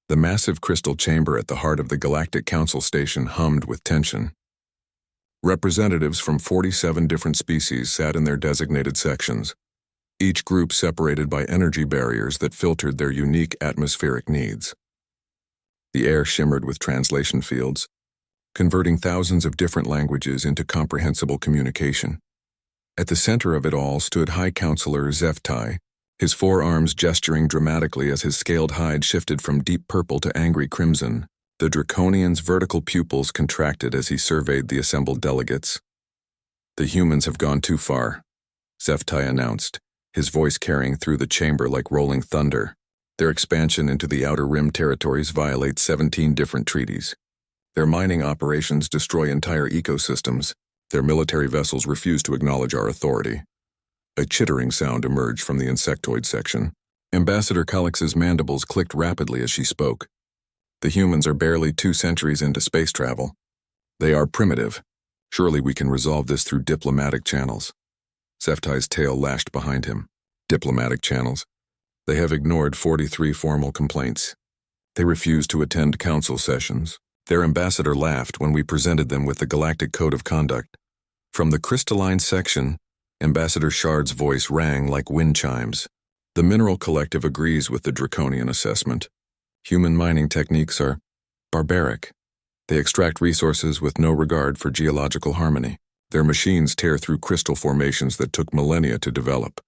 The massive crystal chamber at the heart of the Galactic Council station hummed with tension. Representatives from 47 different species sat in their designated sections, each group separated by energy barriers that filtered their unique atmospheric needs. The air shimmered with translation fields, converting thousands of different languages into comprehensible communication. At the center of it all stood High Counselor HFY, his forearms gesturing dramatically as his scaled hide shifted from deep purple to angry crimson. The Draconian's vertical pupils contracted as he surveyed the assembled delegates. "The humans have gone too far," HFY announced, his voice carrying through the chamber like rolling thunder. "Their expansion into the Outer Rim territories violates 17 different treaties. Their mining operations destroy entire ecosystems. Their military vessels refuse to acknowledge our authority." A chittering sound emerged from the insectoid section. Ambassador Calix's mandibles clicked rapidly as she spoke. "The humans are barely 2 centuries into space travel. They are primitive. Surely we can resolve this through diplomatic channels." HFY's tail lashed behind him. Diplomatic channels? They have ignored 43 formal complaints. They refuse to attend council sessions. Their ambassador laughed when we presented them with the Galactic Code of Conduct. From the crystalline section, Ambassador Shard's voice rang like wind chimes. "The Mineral Collective agrees with the Draconian assessment. Human mining techniques are barbaric. They extract resources with no regard for geological harmony. Their machines tear through crystal formations that took millennia to develop."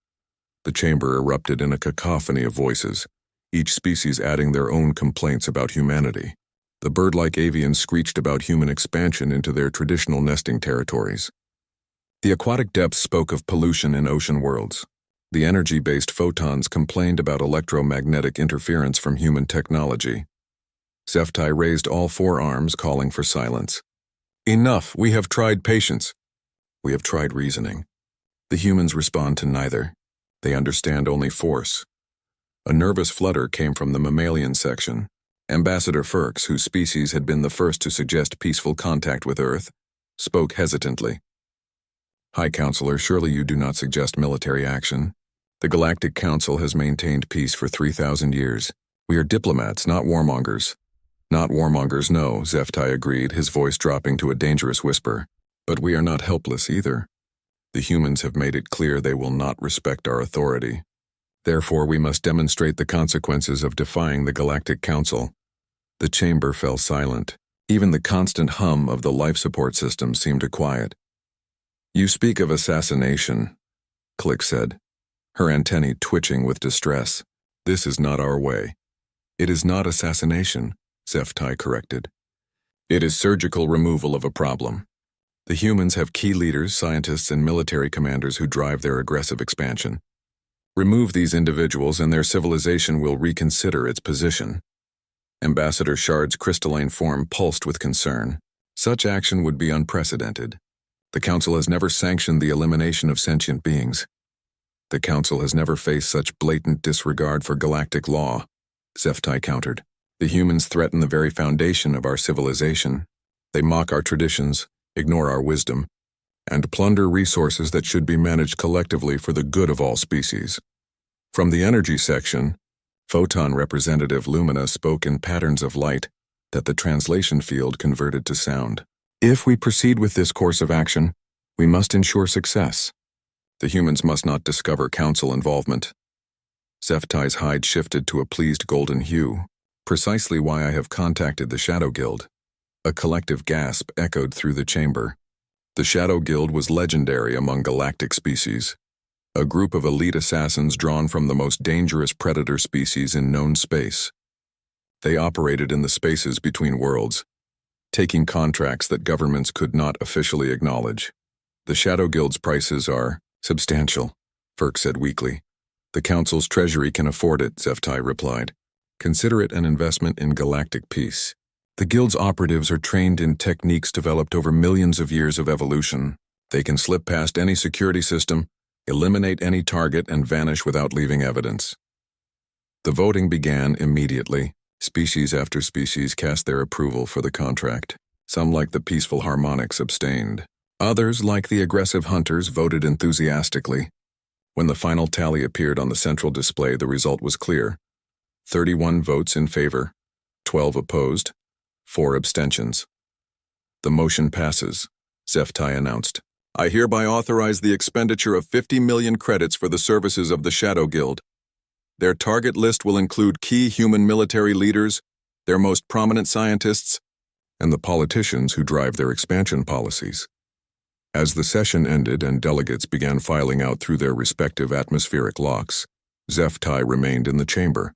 The chamber erupted in a cacophony of voices, each species adding their own complaints about humanity. The bird-like avians screeched about human expansion into their traditional nesting territories. The aquatic depths spoke of pollution in ocean worlds. The energy-based photons complained about electromagnetic interference from human technology. HFY raised all 4 arms, calling for silence. "Enough! We have tried patience. We have tried reasoning. The humans respond to neither. They understand only force." A nervous flutter came from the mammalian section. Ambassador Ferks, whose species had been the first to suggest peaceful contact with Earth, spoke hesitantly. "High Counselor, surely you do not suggest military action. The Galactic Council has maintained peace for 3,000 years. We are diplomats, not warmongers." "Not warmongers, no," HFY agreed, his voice dropping to a dangerous whisper. "But we are not helpless either. The humans have made it clear they will not respect our authority. Therefore, we must demonstrate the consequences of defying the Galactic Council." The chamber fell silent. Even the constant hum of the life support system seemed to quiet. "You speak of assassination," Click said, her antennae twitching with distress. "This is not our way." "It is not assassination," HFY corrected. "It is surgical removal of a problem. The humans have key leaders, scientists, and military commanders who drive their aggressive expansion. Remove these individuals and their civilization will reconsider its position." Ambassador Shard's crystalline form pulsed with concern. Such action would be unprecedented. The Council has never sanctioned the elimination of sentient beings. The Council has never faced such blatant disregard for galactic law, HFY countered. "The humans threaten the very foundation of our civilization. They mock our traditions, ignore our wisdom, and plunder resources that should be managed collectively for the good of all species." From the energy section, Photon Representative Lumina spoke in patterns of light that the translation field converted to sound. "If we proceed with this course of action, we must ensure success. The humans must not discover council involvement." HFY's hide shifted to a pleased golden hue. "Precisely why I have contacted the Shadow Guild." A collective gasp echoed through the chamber. The Shadow Guild was legendary among galactic species. A group of elite assassins drawn from the most dangerous predator species in known space. They operated in the spaces between worlds, taking contracts that governments could not officially acknowledge. "The Shadow Guild's prices are substantial," Ferk said weakly. "The Council's treasury can afford it," HFY replied. "Consider it an investment in galactic peace. The Guild's operatives are trained in techniques developed over millions of years of evolution. They can slip past any security system, eliminate any target, and vanish without leaving evidence." The voting began immediately. Species after species cast their approval for the contract. Some, like the peaceful harmonics, abstained. Others, like the aggressive hunters, voted enthusiastically. When the final tally appeared on the central display, the result was clear. 31 votes in favor, 12 opposed, 4 abstentions. The motion passes, HFY announced. I hereby authorize the expenditure of 50 million credits for the services of the Shadow Guild. Their target list will include key human military leaders, their most prominent scientists, and the politicians who drive their expansion policies. As the session ended and delegates began filing out through their respective atmospheric locks, HFY remained in the chamber.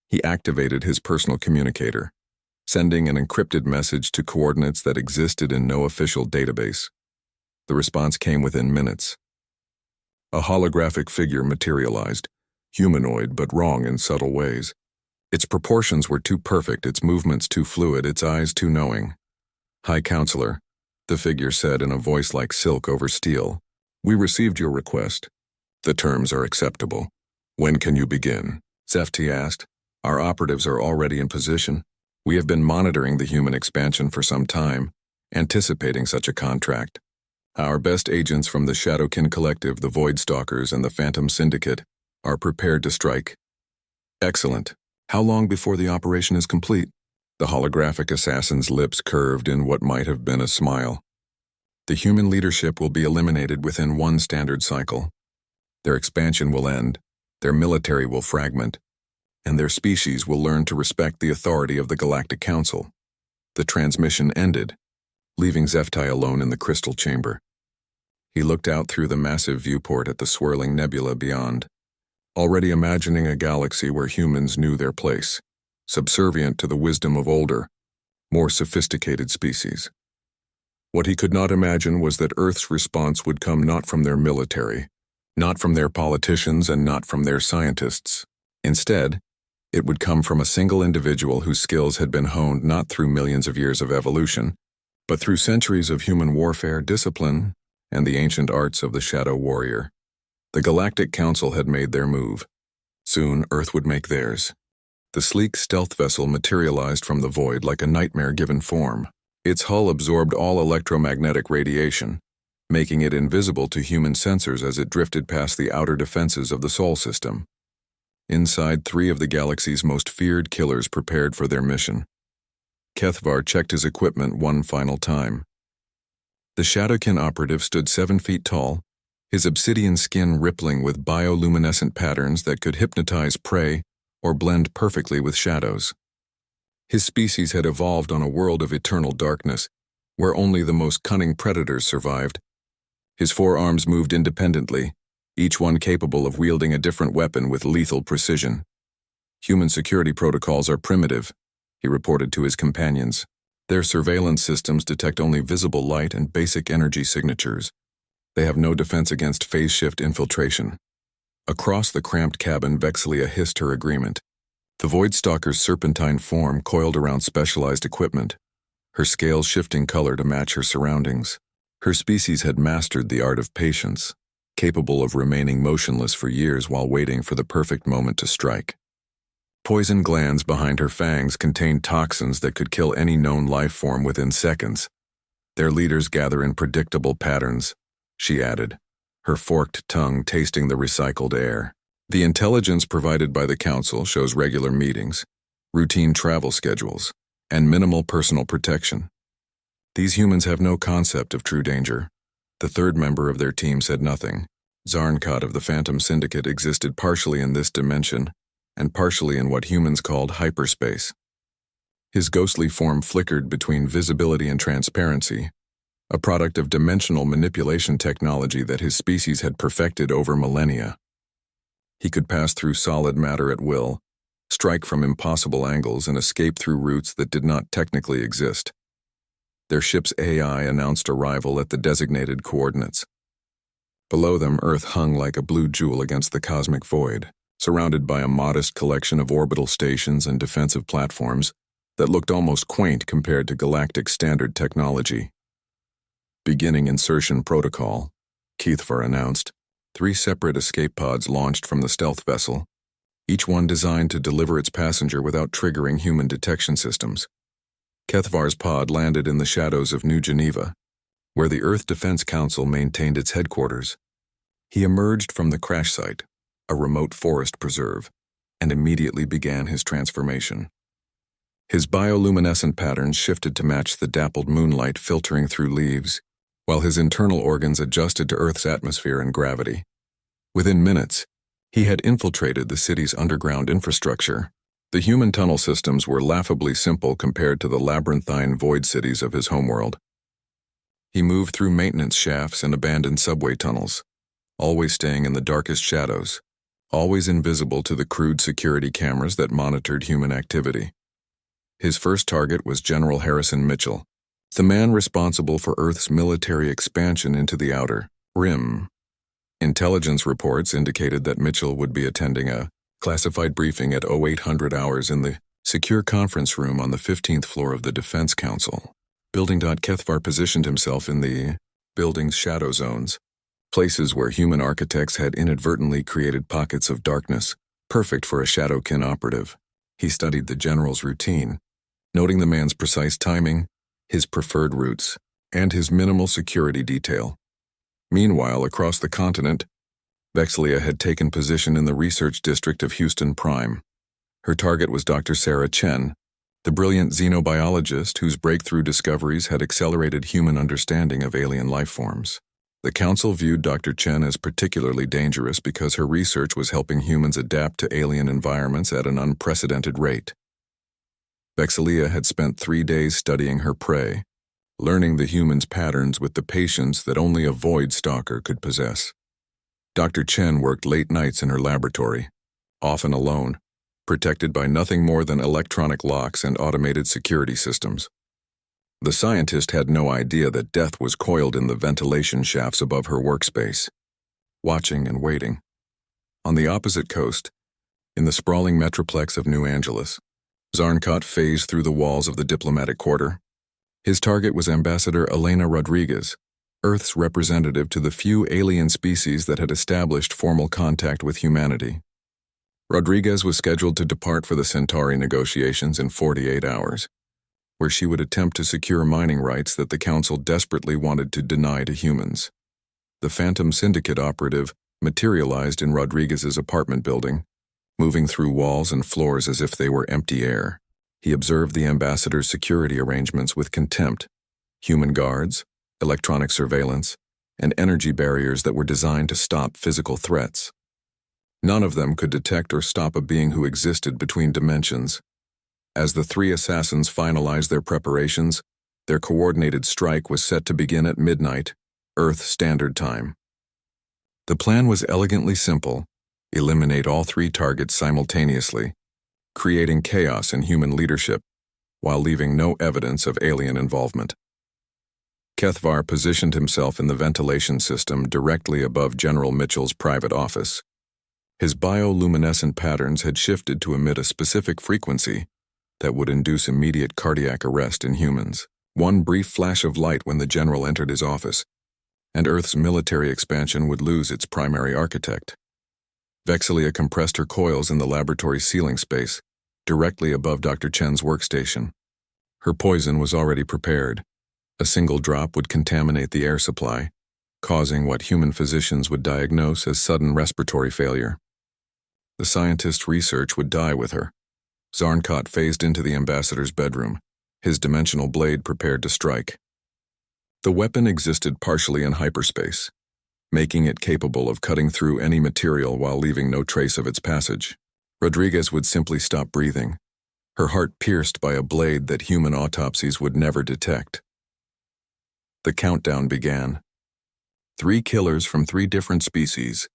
He activated his personal communicator, sending an encrypted message to coordinates that existed in no official database. The response came within minutes. A holographic figure materialized, humanoid but wrong in subtle ways. Its proportions were too perfect, its movements too fluid, its eyes too knowing. High Counselor, the figure said in a voice like silk over steel, we received your request. The terms are acceptable. When can you begin? HFY asked. Our operatives are already in position. We have been monitoring the human expansion for some time, anticipating such a contract. Our best agents from the Shadowkin Collective, the Void Stalkers, and the Phantom Syndicate are prepared to strike. Excellent. How long before the operation is complete? The holographic assassin's lips curved in what might have been a smile. The human leadership will be eliminated within 1 standard cycle. Their expansion will end, their military will fragment, and their species will learn to respect the authority of the Galactic Council. The transmission ended, leaving HFY alone in the crystal chamber. He looked out through the massive viewport at the swirling nebula beyond, already imagining a galaxy where humans knew their place, subservient to the wisdom of older, more sophisticated species. What he could not imagine was that Earth's response would come not from their military, not from their politicians, and not from their scientists. Instead, it would come from a single individual whose skills had been honed not through millions of years of evolution, but through centuries of human warfare, discipline, and the ancient arts of the Shadow Warrior. The Galactic Council had made their move. Soon, Earth would make theirs. The sleek stealth vessel materialized from the void like a nightmare-given form. Its hull absorbed all electromagnetic radiation, making it invisible to human sensors as it drifted past the outer defenses of the Sol system. Inside, 3 of the galaxy's most feared killers prepared for their mission. Kethvar checked his equipment one final time. The Shadowkin operative stood 7 feet tall, his obsidian skin rippling with bioluminescent patterns that could hypnotize prey or blend perfectly with shadows. His species had evolved on a world of eternal darkness, where only the most cunning predators survived. His 4 arms moved independently, each one capable of wielding a different weapon with lethal precision. Human security protocols are primitive, he reported to his companions. Their surveillance systems detect only visible light and basic energy signatures. They have no defense against phase shift infiltration. Across the cramped cabin, Vexelia hissed her agreement. The Void Stalker's serpentine form coiled around specialized equipment, her scales shifting color to match her surroundings. Her species had mastered the art of patience, capable of remaining motionless for years while waiting for the perfect moment to strike. Poison glands behind her fangs contained toxins that could kill any known life form within seconds. Their leaders gather in predictable patterns, she added, her forked tongue tasting the recycled air. The intelligence provided by the Council shows regular meetings, routine travel schedules, and minimal personal protection. These humans have no concept of true danger. The 3rd member of their team said nothing. Zarnkot of the Phantom Syndicate existed partially in this dimension, and partially in what humans called hyperspace. His ghostly form flickered between visibility and transparency, a product of dimensional manipulation technology that his species had perfected over millennia. He could pass through solid matter at will, strike from impossible angles, and escape through routes that did not technically exist. Their ship's AI announced arrival at the designated coordinates. Below them, Earth hung like a blue jewel against the cosmic void, surrounded by a modest collection of orbital stations and defensive platforms that looked almost quaint compared to galactic standard technology. Beginning insertion protocol, Kethvar announced. 3 separate escape pods launched from the stealth vessel, each one designed to deliver its passenger without triggering human detection systems. Kethvar's pod landed in the shadows of New Geneva, where the Earth Defense Council maintained its headquarters. He emerged from the crash site, a remote forest preserve, and immediately began his transformation. His bioluminescent patterns shifted to match the dappled moonlight filtering through leaves, while his internal organs adjusted to Earth's atmosphere and gravity. Within minutes, he had infiltrated the city's underground infrastructure. The human tunnel systems were laughably simple compared to the labyrinthine void cities of his homeworld. He moved through maintenance shafts and abandoned subway tunnels, always staying in the darkest shadows, always invisible to the crude security cameras that monitored human activity. His first target was General Harrison Mitchell, the man responsible for Earth's military expansion into the outer rim. Intelligence reports indicated that Mitchell would be attending a classified briefing at 0800 hours in the secure conference room on the 15th floor of the Defense Council. Building. Kethvar positioned himself in the building's shadow zones, places where human architects had inadvertently created pockets of darkness, perfect for a Shadowkin operative. He studied the general's routine, noting the man's precise timing, his preferred routes, and his minimal security detail. Meanwhile, across the continent, Vexlia had taken position in the research district of Houston Prime. Her target was Dr. Sarah Chen, the brilliant xenobiologist whose breakthrough discoveries had accelerated human understanding of alien life forms. The council viewed Dr. Chen as particularly dangerous because her research was helping humans adapt to alien environments at an unprecedented rate. Vexlia had spent 3 days studying her prey, learning the human's patterns with the patience that only a void stalker could possess. Dr. Chen worked late nights in her laboratory, often alone, protected by nothing more than electronic locks and automated security systems. The scientist had no idea that death was coiled in the ventilation shafts above her workspace, watching and waiting. On the opposite coast, in the sprawling metroplex of New Angeles, Zarnkot phased through the walls of the diplomatic quarter. His target was Ambassador Elena Rodriguez, Earth's representative to the few alien species that had established formal contact with humanity. Rodriguez was scheduled to depart for the Centauri negotiations in 48 hours, where she would attempt to secure mining rights that the Council desperately wanted to deny to humans. The Phantom Syndicate operative materialized in Rodriguez's apartment building, moving through walls and floors as if they were empty air. He observed the ambassador's security arrangements with contempt: human guards, electronic surveillance, and energy barriers that were designed to stop physical threats. None of them could detect or stop a being who existed between dimensions. As the three assassins finalized their preparations, their coordinated strike was set to begin at midnight, Earth Standard Time. The plan was elegantly simple: eliminate all 3 targets simultaneously, creating chaos in human leadership, while leaving no evidence of alien involvement. Kethvar positioned himself in the ventilation system directly above General Mitchell's private office. His bioluminescent patterns had shifted to emit a specific frequency that would induce immediate cardiac arrest in humans. One brief flash of light when the general entered his office, and Earth's military expansion would lose its primary architect. Vexlia compressed her coils in the laboratory ceiling space, directly above Dr. Chen's workstation. Her poison was already prepared. A single drop would contaminate the air supply, causing what human physicians would diagnose as sudden respiratory failure. The scientist's research would die with her. Zarnkot phased into the ambassador's bedroom, his dimensional blade prepared to strike. The weapon existed partially in hyperspace, making it capable of cutting through any material while leaving no trace of its passage. Rodriguez would simply stop breathing, her heart pierced by a blade that human autopsies would never detect. The countdown began. 3 killers from 3 different species,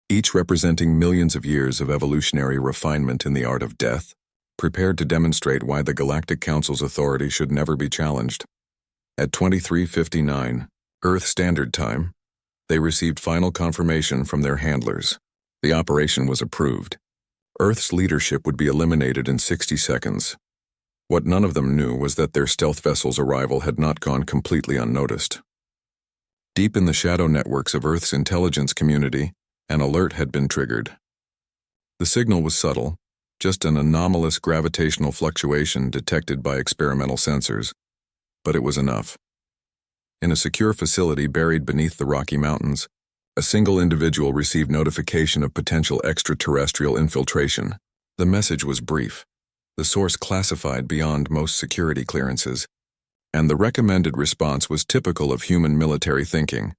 each representing millions of years of evolutionary refinement in the art of death, prepared to demonstrate why the Galactic Council's authority should never be challenged. At 23:59, Earth Standard Time, they received final confirmation from their handlers. The operation was approved. Earth's leadership would be eliminated in 60 seconds. What none of them knew was that their stealth vessel's arrival had not gone completely unnoticed. Deep in the shadow networks of Earth's intelligence community, an alert had been triggered. The signal was subtle, just an anomalous gravitational fluctuation detected by experimental sensors, but it was enough. In a secure facility buried beneath the Rocky Mountains, a single individual received notification of potential extraterrestrial infiltration. The message was brief: the source classified beyond most security clearances, and the recommended response was typical of human military thinking: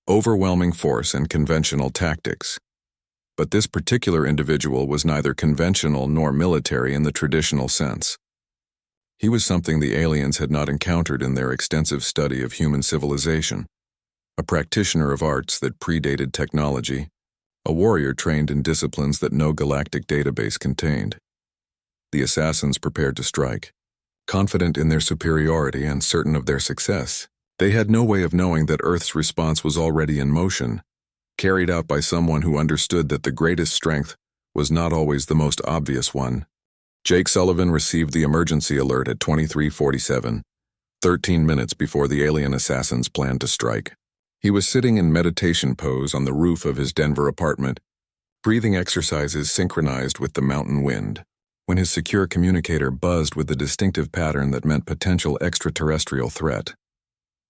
overwhelming force and conventional tactics. But this particular individual was neither conventional nor military in the traditional sense. He was something the aliens had not encountered in their extensive study of human civilization: a practitioner of arts that predated technology, a warrior trained in disciplines that no galactic database contained. The assassins prepared to strike. Confident in their superiority and certain of their success, they had no way of knowing that Earth's response was already in motion, carried out by someone who understood that the greatest strength was not always the most obvious one. Jake Sullivan received the emergency alert at 23:47, 13 minutes before the alien assassins planned to strike. He was sitting in meditation pose on the roof of his Denver apartment, breathing exercises synchronized with the mountain wind, when his secure communicator buzzed with the distinctive pattern that meant potential extraterrestrial threat.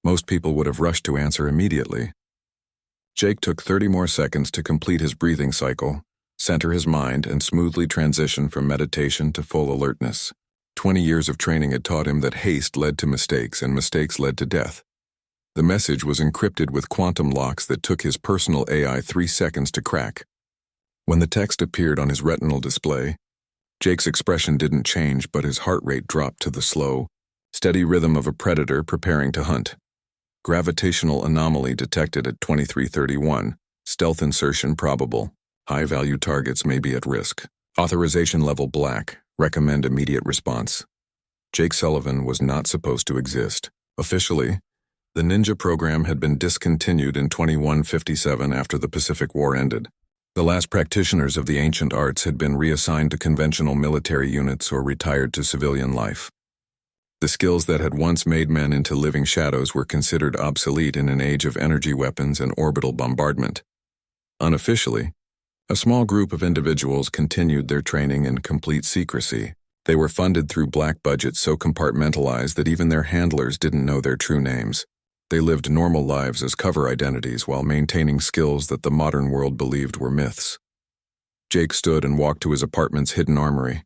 Most people would have rushed to answer immediately. Jake took 30 more seconds to complete his breathing cycle, center his mind, and smoothly transition from meditation to full alertness. 20 years of training had taught him that haste led to mistakes and mistakes led to death. The message was encrypted with quantum locks that took his personal AI 3 seconds to crack. When the text appeared on his retinal display, Jake's expression didn't change, but his heart rate dropped to the slow, steady rhythm of a predator preparing to hunt. Gravitational anomaly detected at 23:31. Stealth insertion probable. High-value targets may be at risk. Authorization level black. Recommend immediate response. Jake Sullivan was not supposed to exist. Officially, the Ninja program had been discontinued in 2157 after the Pacific War ended. The last practitioners of the ancient arts had been reassigned to conventional military units or retired to civilian life. The skills that had once made men into living shadows were considered obsolete in an age of energy weapons and orbital bombardment. Unofficially, a small group of individuals continued their training in complete secrecy. They were funded through black budgets so compartmentalized that even their handlers didn't know their true names. They lived normal lives as cover identities while maintaining skills that the modern world believed were myths. Jake stood and walked to his apartment's hidden armory.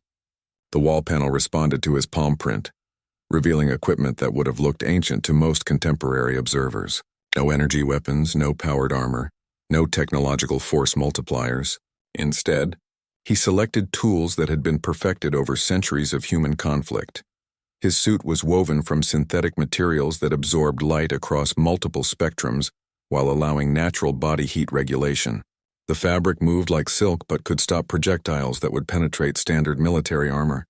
The wall panel responded to his palm print, revealing equipment that would have looked ancient to most contemporary observers. No energy weapons, no powered armor, no technological force multipliers. Instead, he selected tools that had been perfected over centuries of human conflict. His suit was woven from synthetic materials that absorbed light across multiple spectrums while allowing natural body heat regulation. The fabric moved like silk but could stop projectiles that would penetrate standard military armor.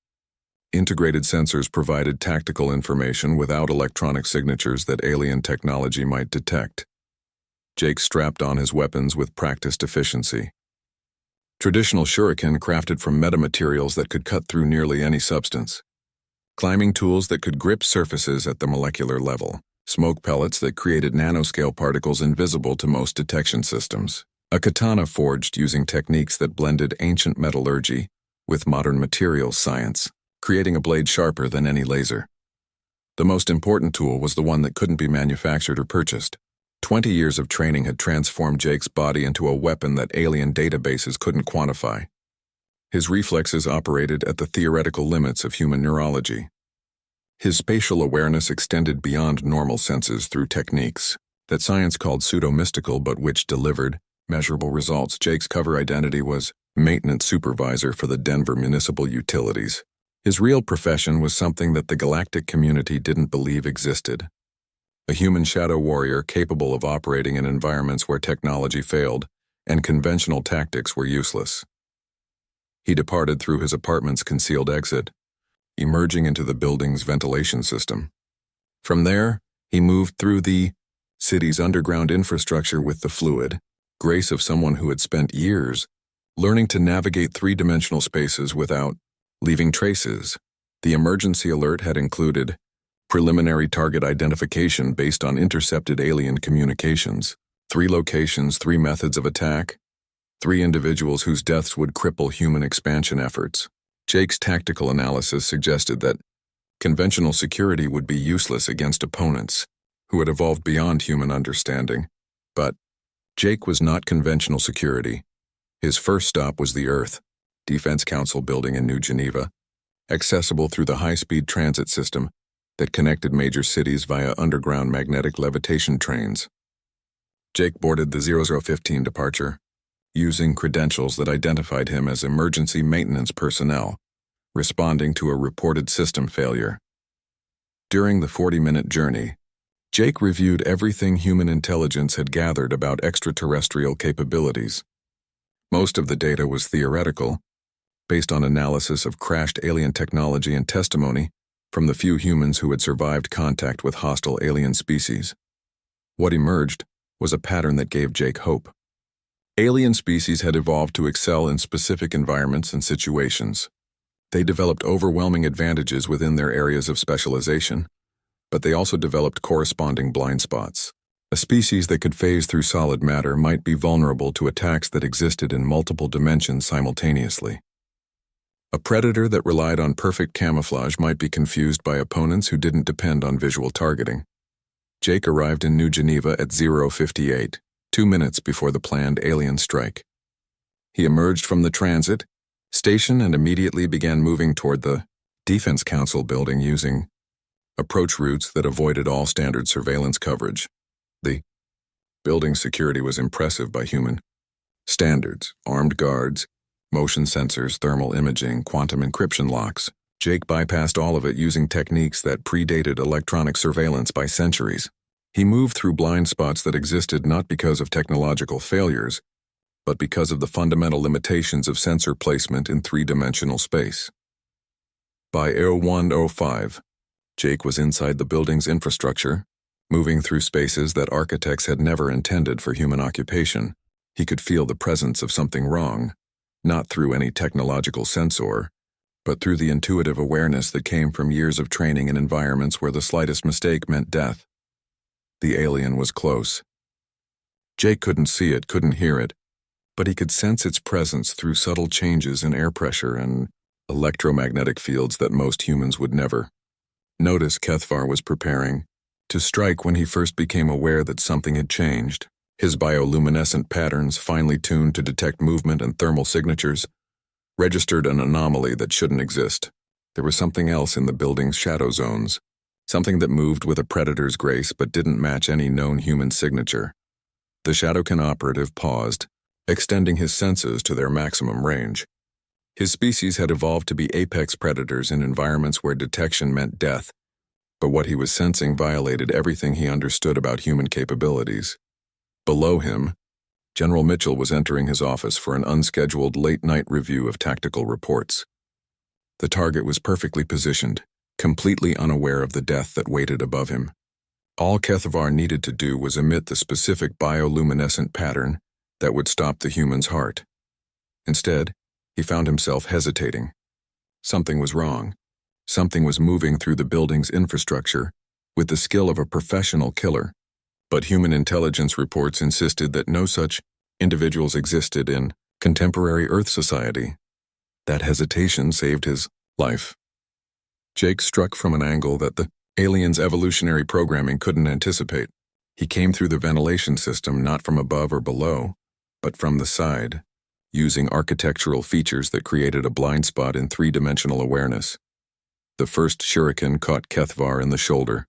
Integrated sensors provided tactical information without electronic signatures that alien technology might detect. Jake strapped on his weapons with practiced efficiency. Traditional shuriken crafted from metamaterials that could cut through nearly any substance. Climbing tools that could grip surfaces at the molecular level. Smoke pellets that created nanoscale particles invisible to most detection systems. A katana forged using techniques that blended ancient metallurgy with modern materials science, creating a blade sharper than any laser. The most important tool was the one that couldn't be manufactured or purchased. 20 years of training had transformed Jake's body into a weapon that alien databases couldn't quantify. His reflexes operated at the theoretical limits of human neurology. His spatial awareness extended beyond normal senses through techniques that science called pseudo-mystical but which delivered measurable results. Jake's cover identity was maintenance supervisor for the Denver Municipal Utilities. His real profession was something that the galactic community didn't believe existed. A human shadow warrior capable of operating in environments where technology failed and conventional tactics were useless. He departed through his apartment's concealed exit, emerging into the building's ventilation system. From there, he moved through the city's underground infrastructure with the fluid grace of someone who had spent years learning to navigate three-dimensional spaces without leaving traces. The emergency alert had included preliminary target identification based on intercepted alien communications, 3 locations, 3 methods of attack, 3 individuals whose deaths would cripple human expansion efforts. Jake's tactical analysis suggested that conventional security would be useless against opponents who had evolved beyond human understanding. But Jake was not conventional security. His first stop was the Earth Defense Council building in New Geneva, accessible through the high-speed transit system that connected major cities via underground magnetic levitation trains. Jake boarded the 0015 departure, using credentials that identified him as emergency maintenance personnel, responding to a reported system failure. During the 40-minute journey, Jake reviewed everything human intelligence had gathered about extraterrestrial capabilities. Most of the data was theoretical, based on analysis of crashed alien technology and testimony from the few humans who had survived contact with hostile alien species. What emerged was a pattern that gave Jake hope. Alien species had evolved to excel in specific environments and situations. They developed overwhelming advantages within their areas of specialization, but they also developed corresponding blind spots. A species that could phase through solid matter might be vulnerable to attacks that existed in multiple dimensions simultaneously. A predator that relied on perfect camouflage might be confused by opponents who didn't depend on visual targeting. Jake arrived in New Geneva at 0:58, 2 minutes before the planned alien strike. He emerged from the transit station and immediately began moving toward the Defense Council building using approach routes that avoided all standard surveillance coverage. The building's security was impressive by human standards: armed guards, motion sensors, thermal imaging, quantum encryption locks. Jake bypassed all of it using techniques that predated electronic surveillance by centuries. He moved through blind spots that existed not because of technological failures, but because of the fundamental limitations of sensor placement in three-dimensional space. By 01:05, Jake was inside the building's infrastructure, moving through spaces that architects had never intended for human occupation. He could feel the presence of something wrong, not through any technological sensor, but through the intuitive awareness that came from years of training in environments where the slightest mistake meant death. The alien was close. Jake couldn't see it, couldn't hear it, but he could sense its presence through subtle changes in air pressure and electromagnetic fields that most humans would never notice. Kethvar was preparing to strike when he first became aware that something had changed. His bioluminescent patterns, finely tuned to detect movement and thermal signatures, registered an anomaly that shouldn't exist. There was something else in the building's shadow zones, something that moved with a predator's grace but didn't match any known human signature. The Shadowkin operative paused, extending his senses to their maximum range. His species had evolved to be apex predators in environments where detection meant death, but what he was sensing violated everything he understood about human capabilities. Below him, General Mitchell was entering his office for an unscheduled late-night review of tactical reports. The target was perfectly positioned, completely unaware of the death that waited above him. All Kethvar needed to do was emit the specific bioluminescent pattern that would stop the human's heart. Instead, he found himself hesitating. Something was wrong. Something was moving through the building's infrastructure with the skill of a professional killer. But human intelligence reports insisted that no such individuals existed in contemporary Earth society. That hesitation saved his life. Jake struck from an angle that the alien's evolutionary programming couldn't anticipate. He came through the ventilation system not from above or below, but from the side, using architectural features that created a blind spot in three-dimensional awareness. The first shuriken caught Kethvar in the shoulder,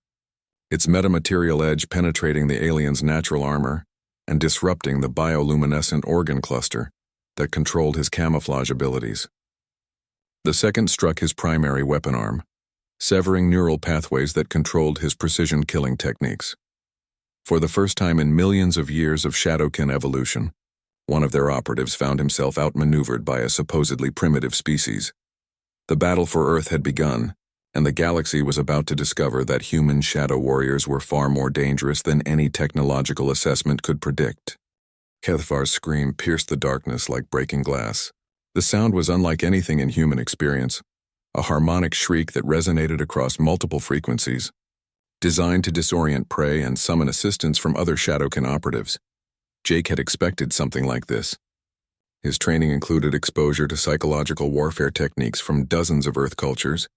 its metamaterial edge penetrating the alien's natural armor and disrupting the bioluminescent organ cluster that controlled his camouflage abilities. The second struck his primary weapon arm, severing neural pathways that controlled his precision killing techniques. For the first time in millions of years of Shadowkin evolution, one of their operatives found himself outmaneuvered by a supposedly primitive species. The battle for Earth had begun, and the galaxy was about to discover that human shadow warriors were far more dangerous than any technological assessment could predict. Kethvar's scream pierced the darkness like breaking glass. The sound was unlike anything in human experience, a harmonic shriek that resonated across multiple frequencies, designed to disorient prey and summon assistance from other Shadowkin operatives. Jake had expected something like this. His training included exposure to psychological warfare techniques from dozens of Earth cultures,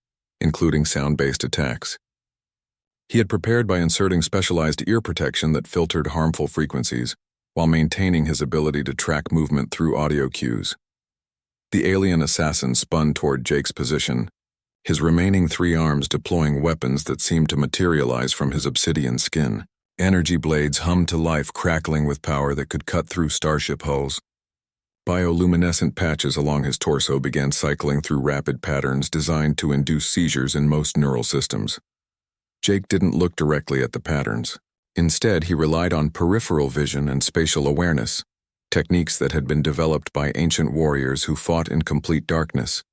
including sound-based attacks. He had prepared by inserting specialized ear protection that filtered harmful frequencies, while maintaining his ability to track movement through audio cues. The alien assassin spun toward Jake's position, his remaining 3 arms deploying weapons that seemed to materialize from his obsidian skin. Energy blades hummed to life, crackling with power that could cut through starship hulls. Bioluminescent patches along his torso began cycling through rapid patterns designed to induce seizures in most neural systems. Jake didn't look directly at the patterns. Instead, he relied on peripheral vision and spatial awareness, techniques that had been developed by ancient warriors who fought in complete darkness.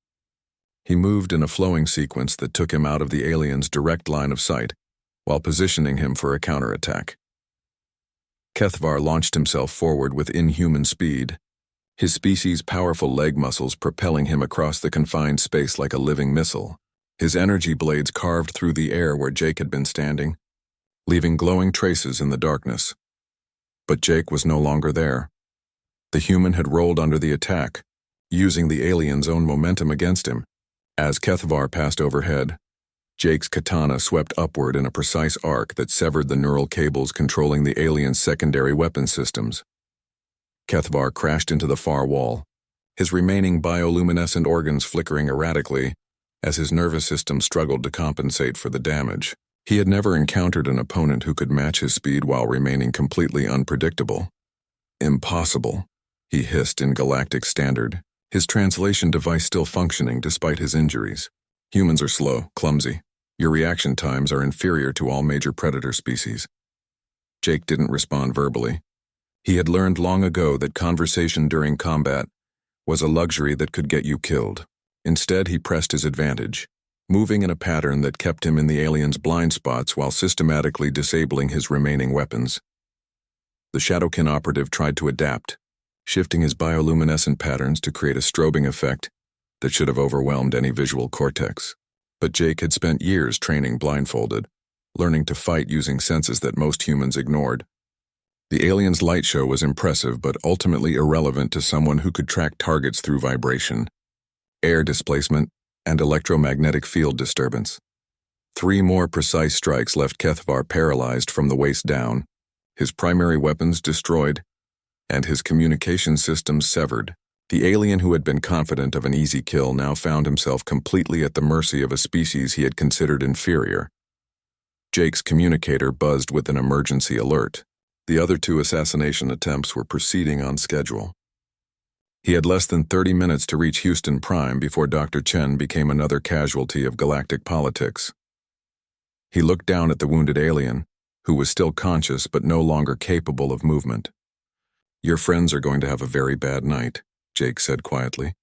He moved in a flowing sequence that took him out of the alien's direct line of sight, while positioning him for a counterattack. Kethvar launched himself forward with inhuman speed, his species' powerful leg muscles propelling him across the confined space like a living missile. His energy blades carved through the air where Jake had been standing, leaving glowing traces in the darkness. But Jake was no longer there. The human had rolled under the attack, using the alien's own momentum against him. As Kethvar passed overhead, Jake's katana swept upward in a precise arc that severed the neural cables controlling the alien's secondary weapon systems. Kethvar crashed into the far wall, his remaining bioluminescent organs flickering erratically as his nervous system struggled to compensate for the damage. He had never encountered an opponent who could match his speed while remaining completely unpredictable. Impossible, he hissed in Galactic Standard, his translation device still functioning despite his injuries. Humans are slow, clumsy. Your reaction times are inferior to all major predator species. Jake didn't respond verbally. He had learned long ago that conversation during combat was a luxury that could get you killed. Instead, he pressed his advantage, moving in a pattern that kept him in the alien's blind spots while systematically disabling his remaining weapons. The Shadowkin operative tried to adapt, shifting his bioluminescent patterns to create a strobing effect that should have overwhelmed any visual cortex. But Jake had spent years training blindfolded, learning to fight using senses that most humans ignored. The alien's light show was impressive but ultimately irrelevant to someone who could track targets through vibration, air displacement, and electromagnetic field disturbance. 3 more precise strikes left Kethvar paralyzed from the waist down, his primary weapons destroyed, and his communication systems severed. The alien who had been confident of an easy kill now found himself completely at the mercy of a species he had considered inferior. Jake's communicator buzzed with an emergency alert. The other 2 assassination attempts were proceeding on schedule. He had less than 30 minutes to reach Houston Prime before Dr. Chen became another casualty of galactic politics. He looked down at the wounded alien, who was still conscious but no longer capable of movement. "Your friends are going to have a very bad night," Jake said quietly,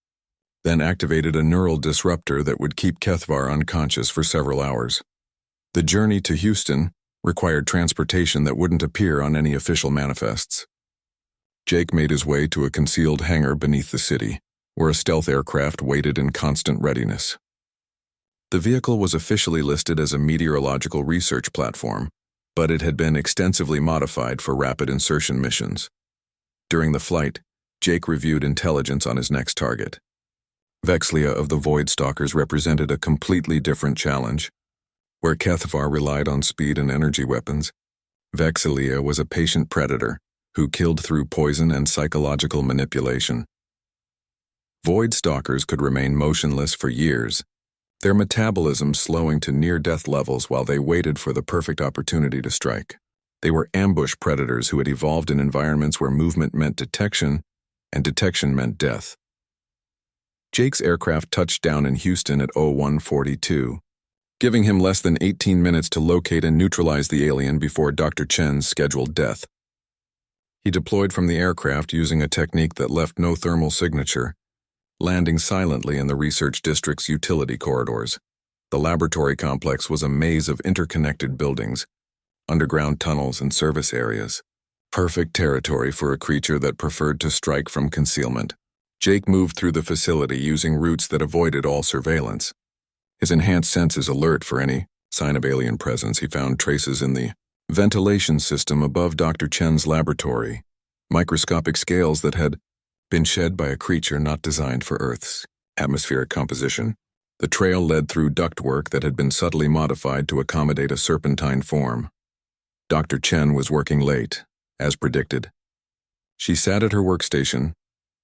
then activated a neural disruptor that would keep Kethvar unconscious for several hours. The journey to Houston required transportation that wouldn't appear on any official manifests. Jake made his way to a concealed hangar beneath the city, where a stealth aircraft waited in constant readiness. The vehicle was officially listed as a meteorological research platform, but it had been extensively modified for rapid insertion missions. During the flight, Jake reviewed intelligence on his next target. Vexlia of the Void Stalkers represented a completely different challenge. Where Kethvar relied on speed and energy weapons, Vexlia was a patient predator who killed through poison and psychological manipulation. Void Stalkers could remain motionless for years, their metabolism slowing to near-death levels while they waited for the perfect opportunity to strike. They were ambush predators who had evolved in environments where movement meant detection and detection meant death. Jake's aircraft touched down in Houston at 01:42. Giving him less than 18 minutes to locate and neutralize the alien before Dr. Chen's scheduled death. He deployed from the aircraft using a technique that left no thermal signature, landing silently in the research district's utility corridors. The laboratory complex was a maze of interconnected buildings, underground tunnels, and service areas. Perfect territory for a creature that preferred to strike from concealment. Jake moved through the facility using routes that avoided all surveillance. His enhanced senses alert for any sign of alien presence. He found traces in the ventilation system above Dr. Chen's laboratory, microscopic scales that had been shed by a creature not designed for Earth's atmospheric composition. The trail led through ductwork that had been subtly modified to accommodate a serpentine form. Dr. Chen was working late, as predicted. She sat at her workstation,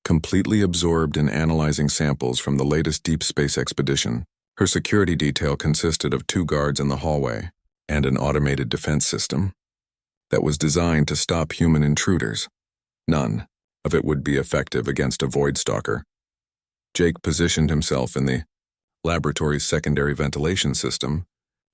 completely absorbed in analyzing samples from the latest deep space expedition. Her security detail consisted of 2 guards in the hallway and an automated defense system that was designed to stop human intruders. None of it would be effective against a void stalker. Jake positioned himself in the laboratory's secondary ventilation system,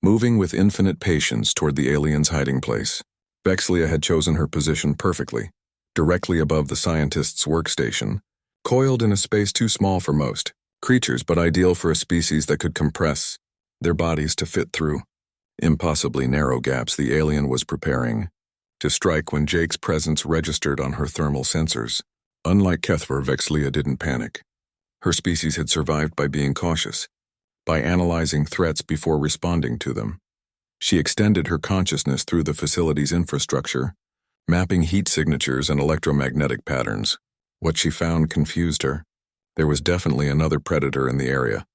moving with infinite patience toward the alien's hiding place. Vexlia had chosen her position perfectly, directly above the scientist's workstation, coiled in a space too small for most creatures but ideal for a species that could compress their bodies to fit through impossibly narrow gaps the alien was preparing to strike when Jake's presence registered on her thermal sensors. Unlike Kethver, Vexlia didn't panic. Her species had survived by being cautious, by analyzing threats before responding to them. She extended her consciousness through the facility's infrastructure, mapping heat signatures and electromagnetic patterns. What she found confused her. There was definitely another predator in the area,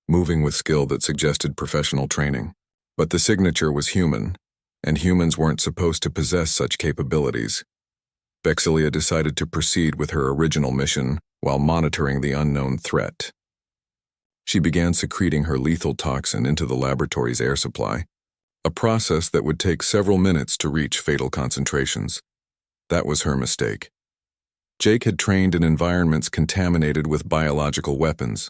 moving with skill that suggested professional training. But the signature was human, and humans weren't supposed to possess such capabilities. Vexlia decided to proceed with her original mission while monitoring the unknown threat. She began secreting her lethal toxin into the laboratory's air supply, a process that would take several minutes to reach fatal concentrations. That was her mistake. Jake had trained in environments contaminated with biological weapons.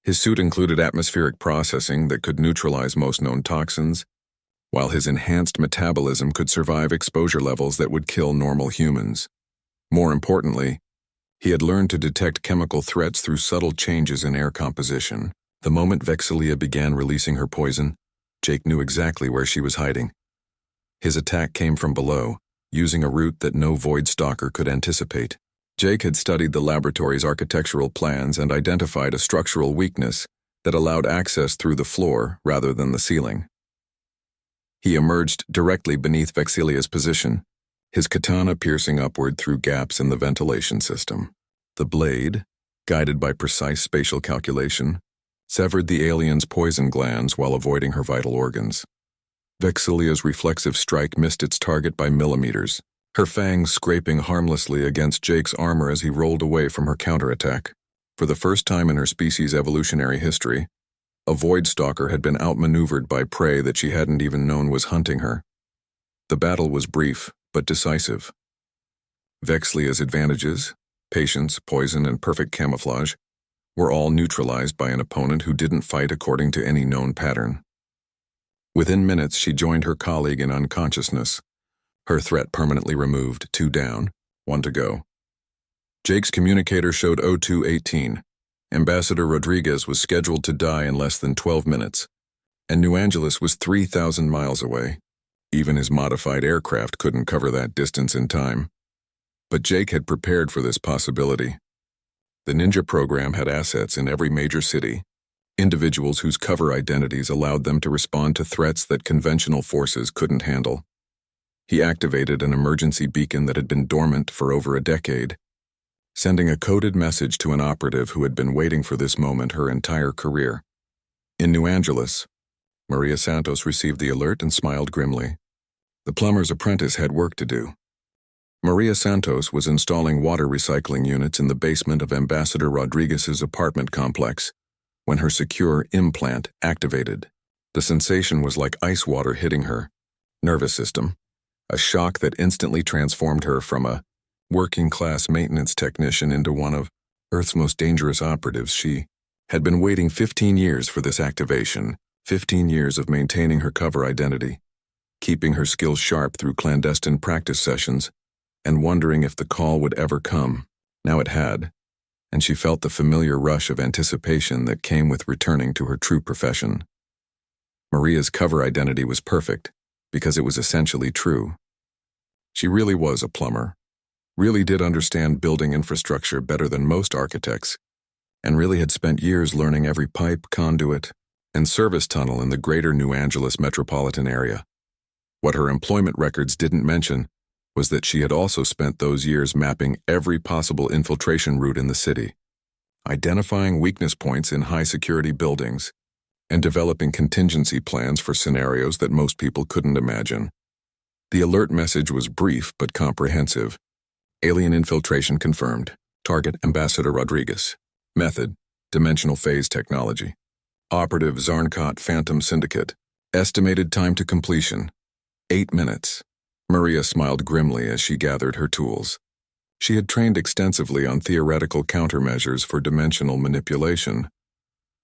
His suit included atmospheric processing that could neutralize most known toxins, while his enhanced metabolism could survive exposure levels that would kill normal humans. More importantly, he had learned to detect chemical threats through subtle changes in air composition. The moment Vexlia began releasing her poison, Jake knew exactly where she was hiding. His attack came from below, using a route that no void stalker could anticipate. Jake had studied the laboratory's architectural plans and identified a structural weakness that allowed access through the floor rather than the ceiling. He emerged directly beneath Vexilia's position, his katana piercing upward through gaps in the ventilation system. The blade, guided by precise spatial calculation, severed the alien's poison glands while avoiding her vital organs. Vexilia's reflexive strike missed its target by millimeters, her fangs scraping harmlessly against Jake's armor as he rolled away from her counterattack. For the first time in her species' evolutionary history, a void stalker had been outmaneuvered by prey that she hadn't even known was hunting her. The battle was brief, but decisive. Vexlia's advantages, patience, poison, and perfect camouflage, were all neutralized by an opponent who didn't fight according to any known pattern. Within minutes, she joined her colleague in unconsciousness, her threat permanently removed, 2 down, 1 to go. Jake's communicator showed 0218. Ambassador Rodriguez was scheduled to die in less than 12 minutes, and New Angeles was 3,000 miles away. Even his modified aircraft couldn't cover that distance in time. But Jake had prepared for this possibility. The Ninja program had assets in every major city, individuals whose cover identities allowed them to respond to threats that conventional forces couldn't handle. He activated an emergency beacon that had been dormant for over a decade, sending a coded message to an operative who had been waiting for this moment her entire career. In New Angeles, Maria Santos received the alert and smiled grimly. The plumber's apprentice had work to do. Maria Santos was installing water recycling units in the basement of Ambassador Rodriguez's apartment complex when her secure implant activated. The sensation was like ice water hitting her nervous system, a shock that instantly transformed her from a working-class maintenance technician into one of Earth's most dangerous operatives. She had been waiting 15 years for this activation, 15 years of maintaining her cover identity, keeping her skills sharp through clandestine practice sessions, and wondering if the call would ever come. Now it had, and she felt the familiar rush of anticipation that came with returning to her true profession. Maria's cover identity was perfect, because it was essentially true. She really was a plumber, really did understand building infrastructure better than most architects, and really had spent years learning every pipe, conduit, and service tunnel in the greater New Angeles metropolitan area. What her employment records didn't mention was that she had also spent those years mapping every possible infiltration route in the city, identifying weakness points in high-security buildings, and developing contingency plans for scenarios that most people couldn't imagine. The alert message was brief but comprehensive. Alien infiltration confirmed. Target Ambassador Rodriguez. Method: dimensional phase technology. Operative Zarnkot Phantom Syndicate. Estimated time to completion, 8 minutes. Maria smiled grimly as she gathered her tools. She had trained extensively on theoretical countermeasures for dimensional manipulation,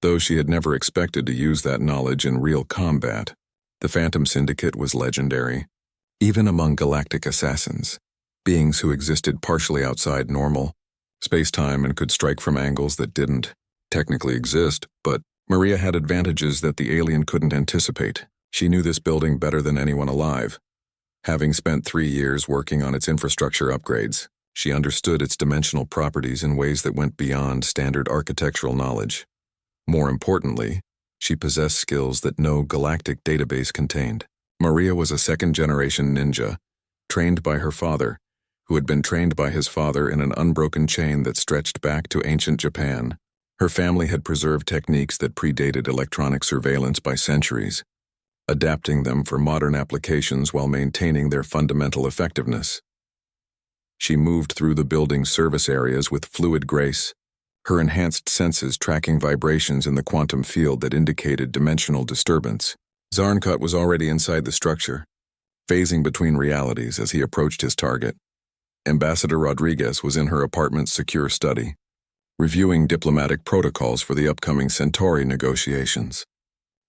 though she had never expected to use that knowledge in real combat. The Phantom Syndicate was legendary, even among galactic assassins, beings who existed partially outside normal space-time and could strike from angles that didn't technically exist, but Maria had advantages that the alien couldn't anticipate. She knew this building better than anyone alive. Having spent 3 years working on its infrastructure upgrades, she understood its dimensional properties in ways that went beyond standard architectural knowledge. More importantly, she possessed skills that no galactic database contained. Maria was a second-generation ninja, trained by her father, who had been trained by his father in an unbroken chain that stretched back to ancient Japan. Her family had preserved techniques that predated electronic surveillance by centuries, adapting them for modern applications while maintaining their fundamental effectiveness. She moved through the building's service areas with fluid grace, her enhanced senses tracking vibrations in the quantum field that indicated dimensional disturbance. Zarnkot was already inside the structure, phasing between realities as he approached his target. Ambassador Rodriguez was in her apartment's secure study, reviewing diplomatic protocols for the upcoming Centauri negotiations.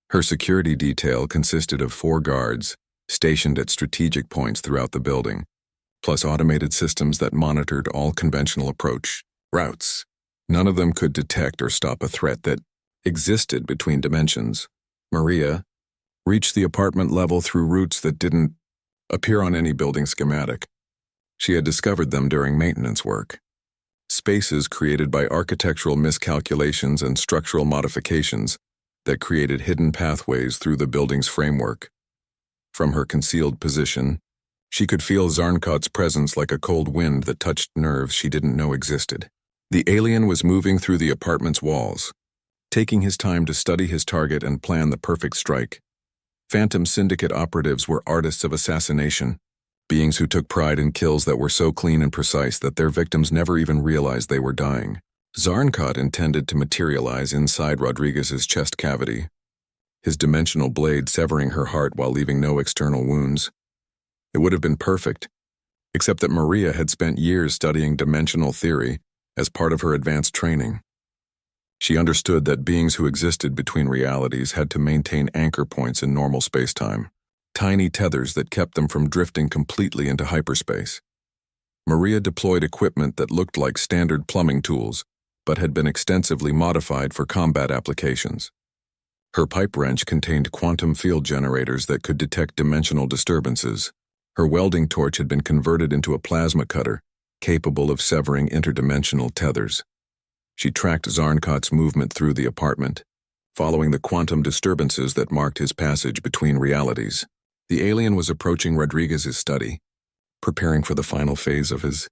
Her security detail consisted of 4 guards, stationed at strategic points throughout the building, plus automated systems that monitored all conventional approach routes. None of them could detect or stop a threat that existed between dimensions. Maria reached the apartment level through routes that didn't appear on any building schematic. She had discovered them during maintenance work. Spaces created by architectural miscalculations and structural modifications that created hidden pathways through the building's framework. From her concealed position, she could feel Zarnkot's presence like a cold wind that touched nerves she didn't know existed. The alien was moving through the apartment's walls, taking his time to study his target and plan the perfect strike. Phantom Syndicate operatives were artists of assassination, beings who took pride in kills that were so clean and precise that their victims never even realized they were dying. Zarnkot intended to materialize inside Rodriguez's chest cavity, his dimensional blade severing her heart while leaving no external wounds. It would have been perfect, except that Maria had spent years studying dimensional theory as part of her advanced training. She understood that beings who existed between realities had to maintain anchor points in normal space-time, tiny tethers that kept them from drifting completely into hyperspace. Maria deployed equipment that looked like standard plumbing tools, but had been extensively modified for combat applications. Her pipe wrench contained quantum field generators that could detect dimensional disturbances. Her welding torch had been converted into a plasma cutter, capable of severing interdimensional tethers. She tracked Zarnkot's movement through the apartment, following the quantum disturbances that marked his passage between realities. The alien was approaching Rodriguez's study, preparing for the final phase of his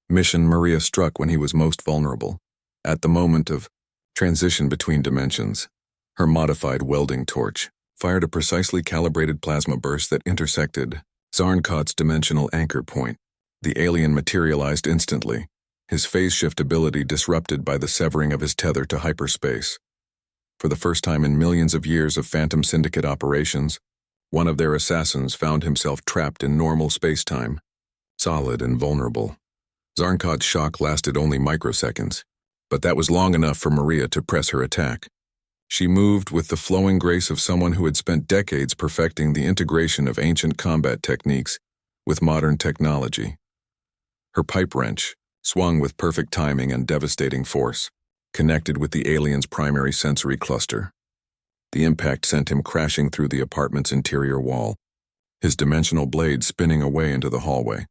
mission. Maria struck when he was most vulnerable. At the moment of transition between dimensions, her modified welding torch fired a precisely calibrated plasma burst that intersected Zarnkot's dimensional anchor point. The alien materialized instantly, his phase shift ability disrupted by the severing of his tether to hyperspace. For the first time in millions of years of Phantom Syndicate operations, one of their assassins found himself trapped in normal space-time, solid and vulnerable. Zarnkot's shock lasted only microseconds, but that was long enough for Maria to press her attack. She moved with the flowing grace of someone who had spent decades perfecting the integration of ancient combat techniques with modern technology. Her pipe wrench swung with perfect timing and devastating force, connected with the alien's primary sensory cluster. The impact sent him crashing through the apartment's interior wall, his dimensional blade spinning away into the hallway.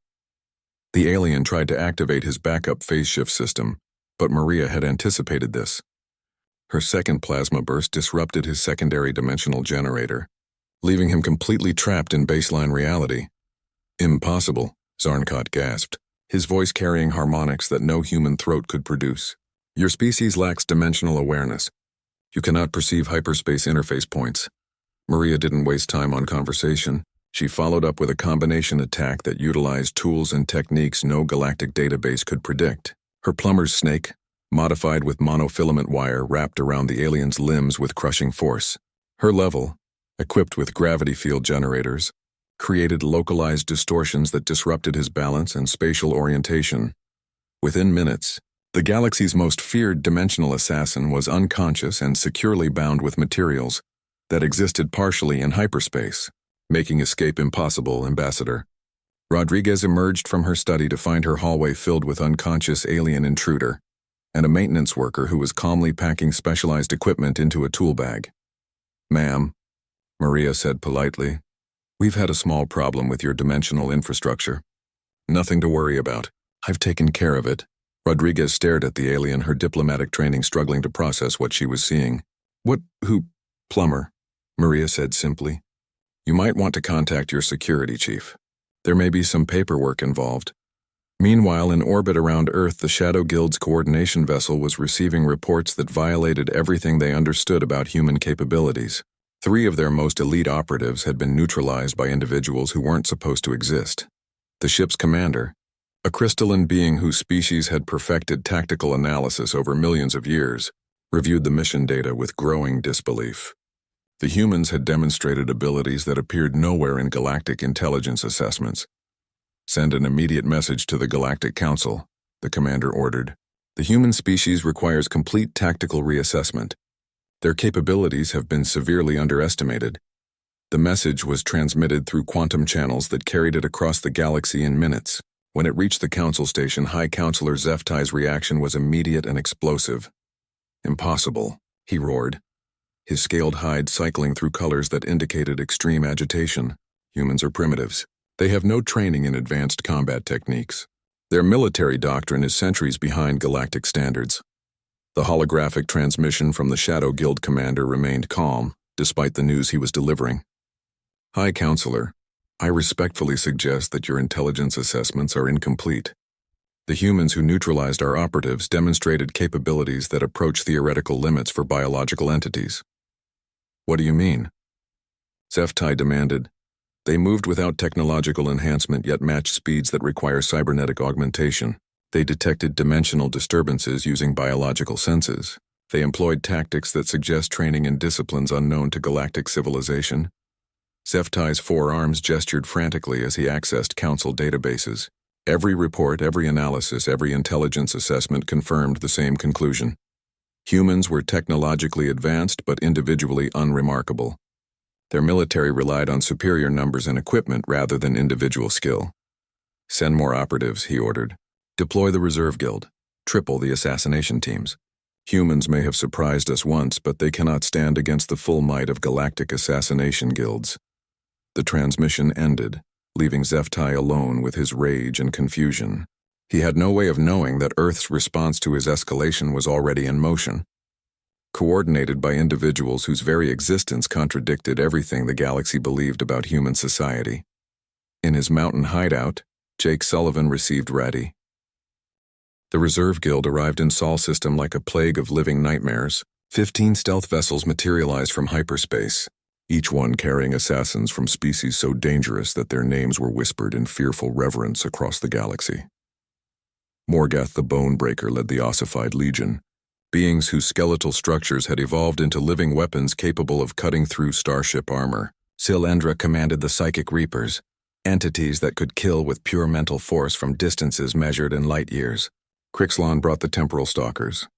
The alien tried to activate his backup phase shift system, but Maria had anticipated this. Her second plasma burst disrupted his secondary dimensional generator, leaving him completely trapped in baseline reality. "Impossible," Zarnkot gasped, his voice carrying harmonics that no human throat could produce. "Your species lacks dimensional awareness. You cannot perceive hyperspace interface points." Maria didn't waste time on conversation. She followed up with a combination attack that utilized tools and techniques no galactic database could predict. Her plumber's snake, modified with monofilament wire wrapped around the alien's limbs with crushing force. Her level, equipped with gravity field generators, created localized distortions that disrupted his balance and spatial orientation. Within minutes, the galaxy's most feared dimensional assassin was unconscious and securely bound with materials that existed partially in hyperspace, making escape impossible, Ambassador. Rodriguez emerged from her study to find her hallway filled with unconscious alien intruder and a maintenance worker who was calmly packing specialized equipment into a tool bag. "Ma'am," Maria said politely, "we've had a small problem with your dimensional infrastructure. Nothing to worry about. I've taken care of it." Rodriguez stared at the alien, her diplomatic training struggling to process what she was seeing. Who? Plumber," Maria said simply. "You might want to contact your security chief. There may be some paperwork involved." Meanwhile, in orbit around Earth, the Shadow Guild's coordination vessel was receiving reports that violated everything they understood about human capabilities. 3 of their most elite operatives had been neutralized by individuals who weren't supposed to exist. The ship's commander, a crystalline being whose species had perfected tactical analysis over millions of years, reviewed the mission data with growing disbelief. The humans had demonstrated abilities that appeared nowhere in galactic intelligence assessments. "Send an immediate message to the Galactic Council," the commander ordered. "The human species requires complete tactical reassessment. Their capabilities have been severely underestimated." The message was transmitted through quantum channels that carried it across the galaxy in minutes. When it reached the council station, High Counselor Zeftai's reaction was immediate and explosive. "Impossible," he roared, his scaled hide cycling through colors that indicated extreme agitation. "Humans are primitives. They have no training in advanced combat techniques. Their military doctrine is centuries behind galactic standards." The holographic transmission from the Shadow Guild commander remained calm, despite the news he was delivering. "High Counselor, I respectfully suggest that your intelligence assessments are incomplete. The humans who neutralized our operatives demonstrated capabilities that approach theoretical limits for biological entities." "What do you mean?" Zeftai demanded. "They moved without technological enhancement yet matched speeds that require cybernetic augmentation. They detected dimensional disturbances using biological senses. They employed tactics that suggest training in disciplines unknown to galactic civilization." Zeftai's forearms gestured frantically as he accessed council databases. Every report, every analysis, every intelligence assessment confirmed the same conclusion. Humans were technologically advanced but individually unremarkable. Their military relied on superior numbers and equipment rather than individual skill. "Send more operatives," he ordered. "Deploy the Reserve Guild. Triple the assassination teams. Humans may have surprised us once, but they cannot stand against the full might of galactic assassination guilds." The transmission ended, leaving Zeftai alone with his rage and confusion. He had no way of knowing that Earth's response to his escalation was already in motion, coordinated by individuals whose very existence contradicted everything the galaxy believed about human society. In his mountain hideout, Jake Sullivan received Ratty. The Reserve Guild arrived in Sol System like a plague of living nightmares. 15 stealth vessels materialized from hyperspace, each one carrying assassins from species so dangerous that their names were whispered in fearful reverence across the galaxy. Morgath the Bonebreaker led the ossified legion, beings whose skeletal structures had evolved into living weapons capable of cutting through starship armor. Silendra commanded the Psychic Reapers, entities that could kill with pure mental force from distances measured in light years. Crixlon brought the Temporal Stalkers,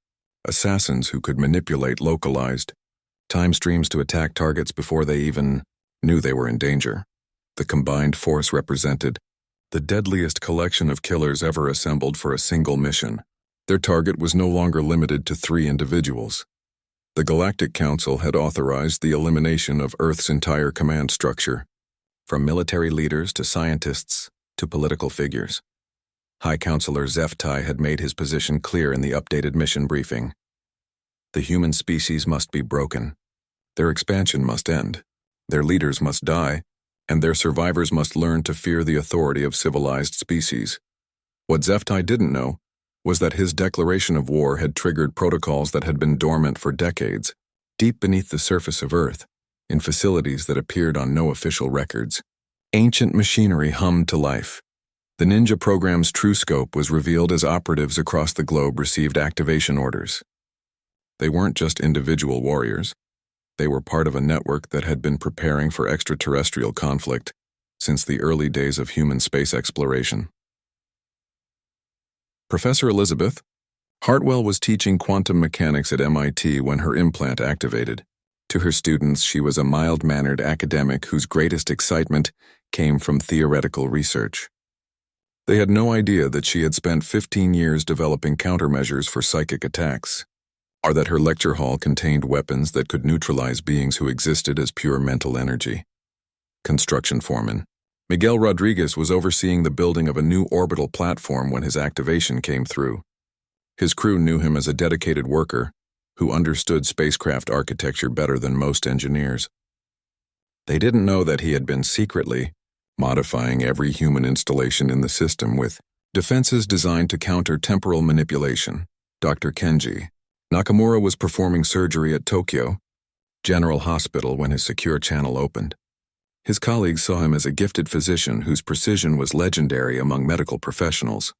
assassins who could manipulate localized time streams to attack targets before they even knew they were in danger. The combined force represented the deadliest collection of killers ever assembled for a single mission. Their target was no longer limited to 3 individuals. The Galactic Council had authorized the elimination of Earth's entire command structure, from military leaders to scientists to political figures. High Counselor Zeftai had made his position clear in the updated mission briefing. The human species must be broken. Their expansion must end. Their leaders must die, and their survivors must learn to fear the authority of civilized species. What Zeftai didn't know was that his declaration of war had triggered protocols that had been dormant for decades, deep beneath the surface of Earth, in facilities that appeared on no official records. Ancient machinery hummed to life. The ninja program's true scope was revealed as operatives across the globe received activation orders. They weren't just individual warriors. They were part of a network that had been preparing for extraterrestrial conflict since the early days of human space exploration. Professor Elizabeth Hartwell was teaching quantum mechanics at MIT when her implant activated. To her students, she was a mild-mannered academic whose greatest excitement came from theoretical research. They had no idea that she had spent 15 years developing countermeasures for psychic attacks, or that her lecture hall contained weapons that could neutralize beings who existed as pure mental energy. Construction foreman Miguel Rodriguez was overseeing the building of a new orbital platform when his activation came through. His crew knew him as a dedicated worker who understood spacecraft architecture better than most engineers. They didn't know that he had been secretly modifying every human installation in the system with defenses designed to counter temporal manipulation. Dr. Kenji Nakamura was performing surgery at Tokyo General Hospital when his secure channel opened. His colleagues saw him as a gifted physician whose precision was legendary among medical professionals.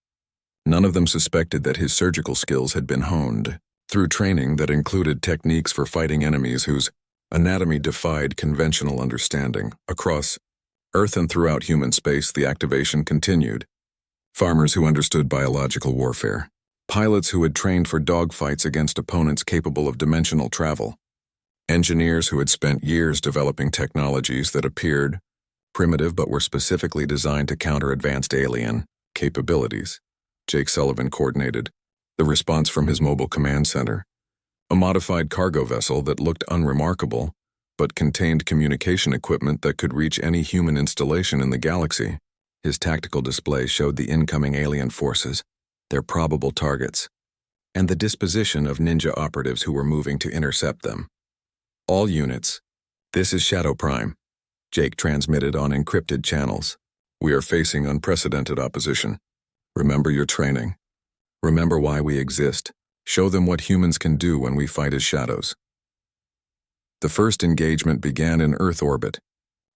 None of them suspected that his surgical skills had been honed through training that included techniques for fighting enemies whose anatomy defied conventional understanding. Across Earth and throughout human space, the activation continued. Farmers who understood biological warfare, pilots who had trained for dogfights against opponents capable of dimensional travel, engineers who had spent years developing technologies that appeared primitive but were specifically designed to counter advanced alien capabilities. Jake Sullivan coordinated the response from his mobile command center, a modified cargo vessel that looked unremarkable but contained communication equipment that could reach any human installation in the galaxy. His tactical display showed the incoming alien forces, their probable targets, and the disposition of ninja operatives who were moving to intercept them. All units, this is Shadow Prime, Jake transmitted on encrypted channels. We are facing unprecedented opposition. Remember your training. Remember why we exist. Show them what humans can do when we fight as shadows. The first engagement began in Earth orbit,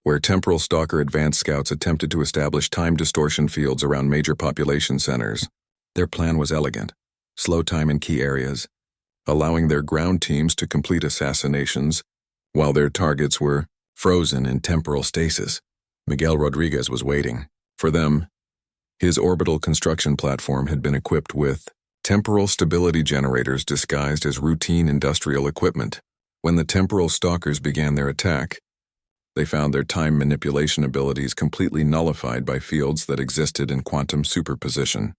where temporal stalker advanced scouts attempted to establish time distortion fields around major population centers. Their plan was elegant: slow time in key areas, allowing their ground teams to complete assassinations while their targets were frozen in temporal stasis. Miguel Rodriguez was waiting. For them, his orbital construction platform had been equipped with temporal stability generators disguised as routine industrial equipment. When the temporal stalkers began their attack, they found their time manipulation abilities completely nullified by fields that existed in quantum superposition.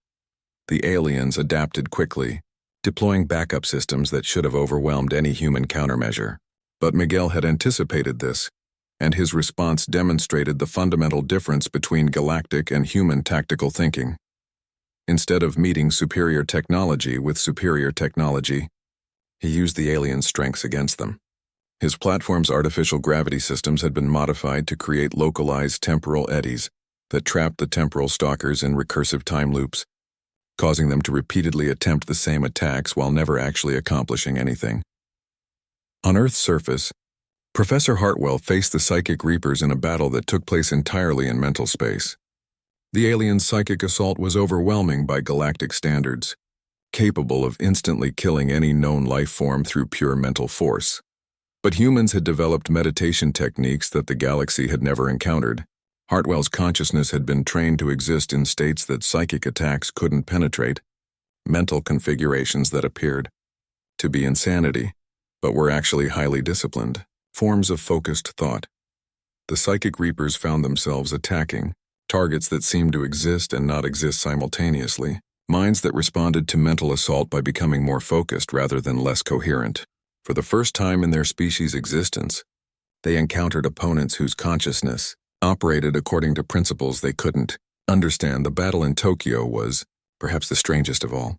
The aliens adapted quickly, deploying backup systems that should have overwhelmed any human countermeasure. But Miguel had anticipated this, and his response demonstrated the fundamental difference between galactic and human tactical thinking. Instead of meeting superior technology with superior technology, he used the aliens' strengths against them. His platform's artificial gravity systems had been modified to create localized temporal eddies that trapped the temporal stalkers in recursive time loops, causing them to repeatedly attempt the same attacks while never actually accomplishing anything. On Earth's surface, Professor Hartwell faced the Psychic Reapers in a battle that took place entirely in mental space. The aliens' psychic assault was overwhelming by galactic standards, capable of instantly killing any known life form through pure mental force. But humans had developed meditation techniques that the galaxy had never encountered. Hartwell's consciousness had been trained to exist in states that psychic attacks couldn't penetrate, mental configurations that appeared to be insanity, but were actually highly disciplined forms of focused thought. The Psychic Reapers found themselves attacking targets that seemed to exist and not exist simultaneously, minds that responded to mental assault by becoming more focused rather than less coherent. For the first time in their species' existence, they encountered opponents whose consciousness operated according to principles they couldn't understand. The battle in Tokyo was perhaps the strangest of all.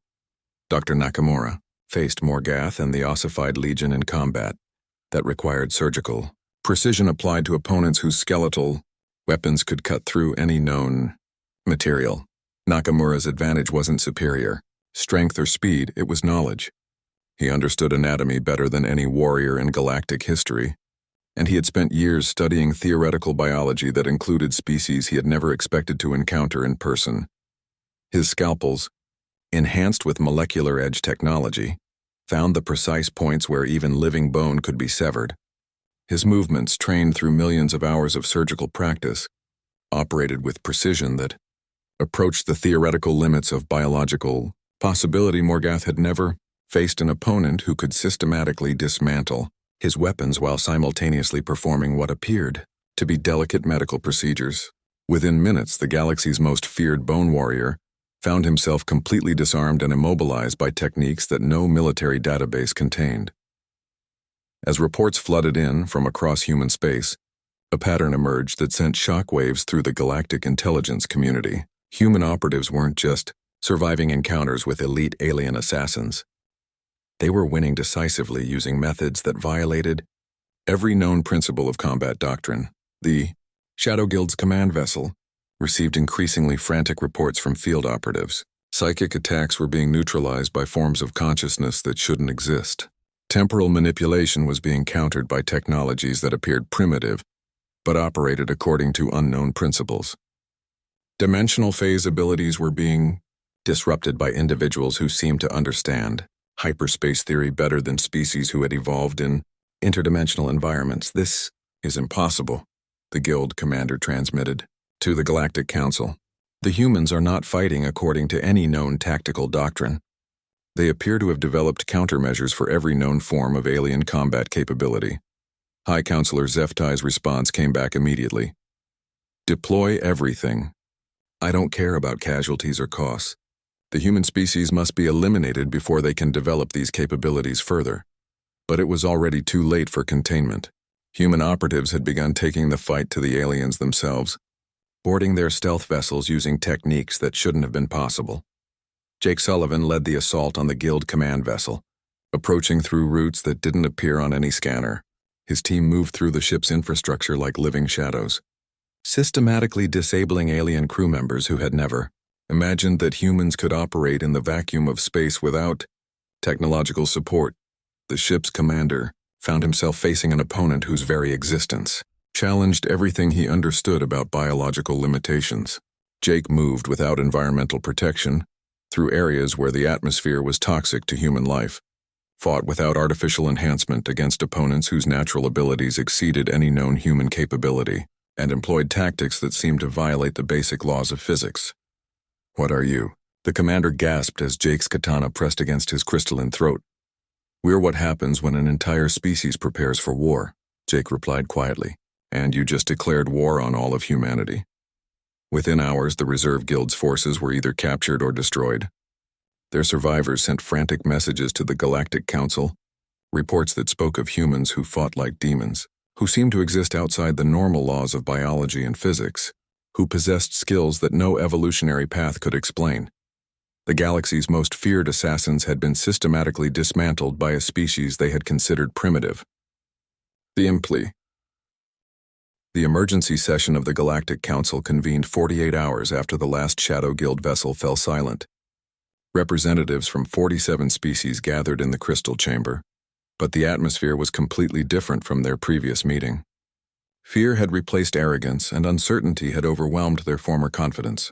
Dr. Nakamura faced Morgath and the ossified Legion in combat that required surgical precision applied to opponents whose skeletal weapons could cut through any known material. Nakamura's advantage wasn't superior strength or speed, it was knowledge. He understood anatomy better than any warrior in galactic history, and he had spent years studying theoretical biology that included species he had never expected to encounter in person. His scalpels, enhanced with molecular edge technology, found the precise points where even living bone could be severed. His movements, trained through millions of hours of surgical practice, operated with precision that approached the theoretical limits of biological possibility. Morgath had never faced an opponent who could systematically dismantle his weapons while simultaneously performing what appeared to be delicate medical procedures. Within minutes, the galaxy's most feared bone warrior found himself completely disarmed and immobilized by techniques that no military database contained. As reports flooded in from across human space, a pattern emerged that sent shockwaves through the galactic intelligence community. Human operatives weren't just surviving encounters with elite alien assassins. They were winning decisively using methods that violated every known principle of combat doctrine. The Shadow Guild's command vessel received increasingly frantic reports from field operatives. Psychic attacks were being neutralized by forms of consciousness that shouldn't exist. Temporal manipulation was being countered by technologies that appeared primitive but operated according to unknown principles. Dimensional phase abilities were being disrupted by individuals who seemed to understand hyperspace theory better than species who had evolved in interdimensional environments. "This is impossible," the Guild commander transmitted to the Galactic Council. "The humans are not fighting according to any known tactical doctrine. They appear to have developed countermeasures for every known form of alien combat capability." High Counselor Zeftai's response came back immediately. "Deploy everything. I don't care about casualties or costs. The human species must be eliminated before they can develop these capabilities further." But it was already too late for containment. Human operatives had begun taking the fight to the aliens themselves, boarding their stealth vessels using techniques that shouldn't have been possible. Jake Sullivan led the assault on the Guild command vessel, approaching through routes that didn't appear on any scanner. His team moved through the ship's infrastructure like living shadows, systematically disabling alien crew members who had never imagined that humans could operate in the vacuum of space without technological support. The ship's commander found himself facing an opponent whose very existence challenged everything he understood about biological limitations. Jake moved without environmental protection through areas where the atmosphere was toxic to human life, fought without artificial enhancement against opponents whose natural abilities exceeded any known human capability, and employed tactics that seemed to violate the basic laws of physics. "What are you?" the commander gasped as Jake's katana pressed against his crystalline throat. "We're what happens when an entire species prepares for war," Jake replied quietly. "And you just declared war on all of humanity." Within hours, the Reserve Guild's forces were either captured or destroyed. Their survivors sent frantic messages to the Galactic Council, reports that spoke of humans who fought like demons, who seemed to exist outside the normal laws of biology and physics, who possessed skills that no evolutionary path could explain. The galaxy's most feared assassins had been systematically dismantled by a species they had considered primitive. The emergency session of the Galactic Council convened 48 hours after the last Shadow Guild vessel fell silent. Representatives from 47 species gathered in the crystal chamber, but the atmosphere was completely different from their previous meeting. Fear had replaced arrogance, and uncertainty had overwhelmed their former confidence.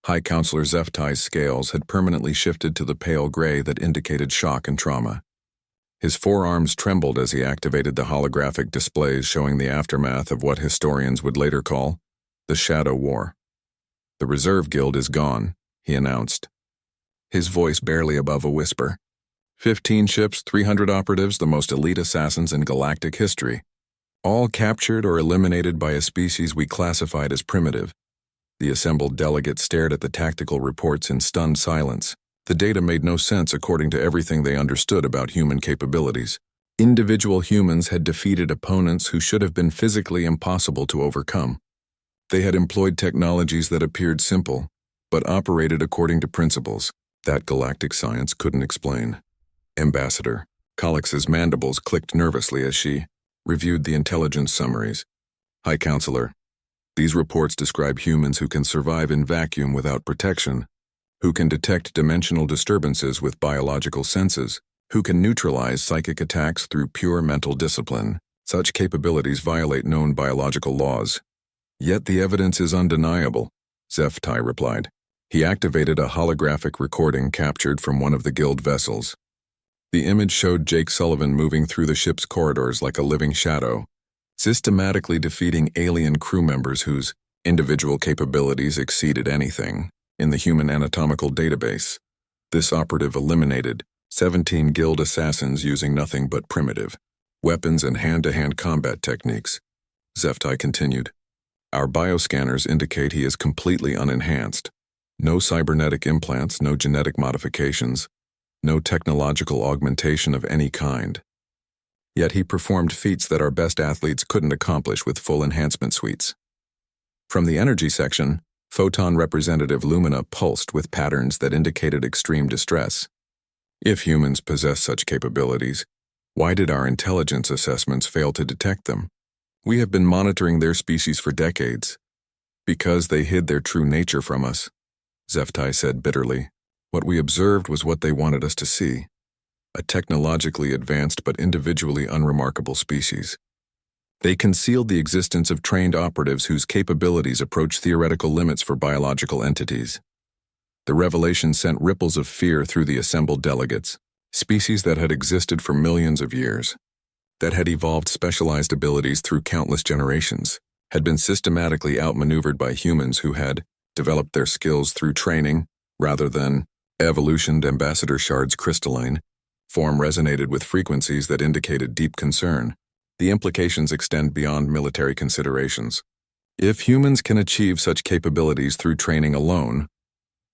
High Counselor Zeftai's scales had permanently shifted to the pale gray that indicated shock and trauma. His forearms trembled as he activated the holographic displays showing the aftermath of what historians would later call the Shadow War. "The Reserve Guild is gone," he announced, his voice barely above a whisper. 15 ships, 300 operatives, the most elite assassins in galactic history. All captured or eliminated by a species we classified as primitive. The assembled delegates stared at the tactical reports in stunned silence. The data made no sense according to everything they understood about human capabilities. Individual humans had defeated opponents who should have been physically impossible to overcome. They had employed technologies that appeared simple, but operated according to principles that galactic science couldn't explain. Ambassador Collix's mandibles clicked nervously as she reviewed the intelligence summaries. "High Counselor, these reports describe humans who can survive in vacuum without protection, who can detect dimensional disturbances with biological senses, who can neutralize psychic attacks through pure mental discipline. Such capabilities violate known biological laws. Yet the evidence is undeniable, HFY replied. He activated a holographic recording captured from one of the guild vessels. The image showed Jake Sullivan moving through the ship's corridors like a living shadow, systematically defeating alien crew members whose individual capabilities exceeded anything in the human anatomical database. This operative eliminated 17 guild assassins using nothing but primitive weapons and hand-to-hand combat techniques. HFY continued. Our bioscanners indicate he is completely unenhanced. No cybernetic implants, no genetic modifications, no technological augmentation of any kind. Yet he performed feats that our best athletes couldn't accomplish with full enhancement suites. From the energy section, photon representative lumina pulsed with patterns that indicated extreme distress. If humans possess such capabilities, why did our intelligence assessments fail to detect them? We have been monitoring their species for decades. Because they hid their true nature from us, HFY said bitterly. What we observed was what they wanted us to see. A technologically advanced but individually unremarkable species. They concealed the existence of trained operatives whose capabilities approach theoretical limits for biological entities. The revelation sent ripples of fear through the assembled delegates, species that had existed for millions of years, that had evolved specialized abilities through countless generations, had been systematically outmaneuvered by humans who had developed their skills through training rather than evolution. Ambassador Shard's crystalline form resonated with frequencies that indicated deep concern. The implications extend beyond military considerations. If humans can achieve such capabilities through training alone,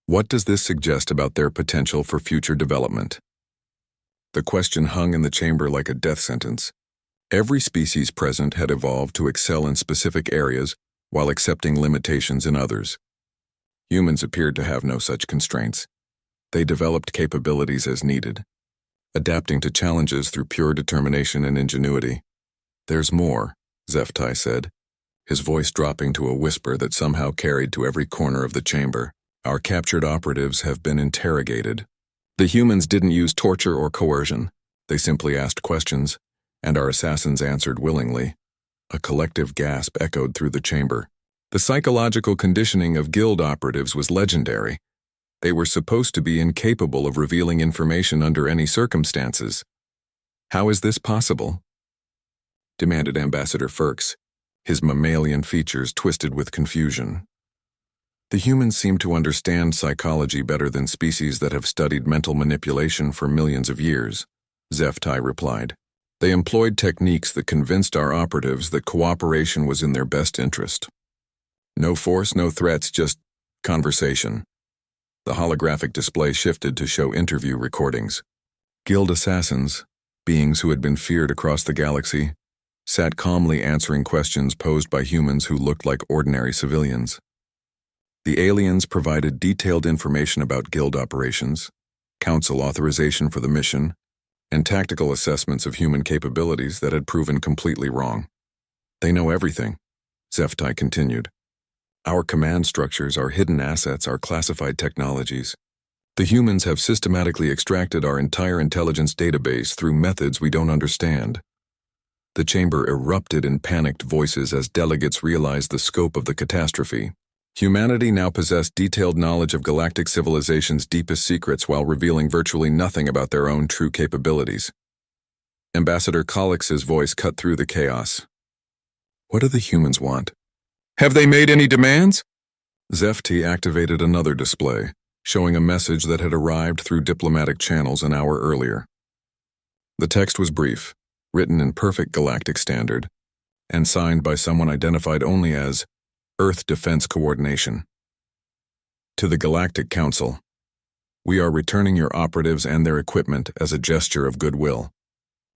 what does this suggest about their potential for future development? The question hung in the chamber like a death sentence. Every species present had evolved to excel in specific areas while accepting limitations in others. Humans appeared to have no such constraints. They developed capabilities as needed, adapting to challenges through pure determination and ingenuity. There's more, HFY said, his voice dropping to a whisper that somehow carried to every corner of the chamber. Our captured operatives have been interrogated. The humans didn't use torture or coercion. They simply asked questions, and our assassins answered willingly. A collective gasp echoed through the chamber. The psychological conditioning of guild operatives was legendary. They were supposed to be incapable of revealing information under any circumstances. How is this possible? Demanded Ambassador Firks, his mammalian features twisted with confusion. The humans seem to understand psychology better than species that have studied mental manipulation for millions of years, HFY replied. They employed techniques that convinced our operatives that cooperation was in their best interest. No force, no threats, just conversation. The holographic display shifted to show interview recordings. Guild assassins, beings who had been feared across the galaxy, sat calmly answering questions posed by humans who looked like ordinary civilians. The aliens provided detailed information about guild operations, council authorization for the mission, and tactical assessments of human capabilities that had proven completely wrong. They know everything, HFY continued. Our command structures, our hidden assets, our classified technologies. The humans have systematically extracted our entire intelligence database through methods we don't understand. The chamber erupted in panicked voices as delegates realized the scope of the catastrophe. Humanity now possessed detailed knowledge of galactic civilization's deepest secrets while revealing virtually nothing about their own true capabilities. Ambassador Collix's voice cut through the chaos. What do the humans want? Have they made any demands? HFY activated another display, showing a message that had arrived through diplomatic channels an hour earlier. The text was brief, written in perfect galactic standard, and signed by someone identified only as Earth Defense Coordination. To the Galactic Council, we are returning your operatives and their equipment as a gesture of goodwill.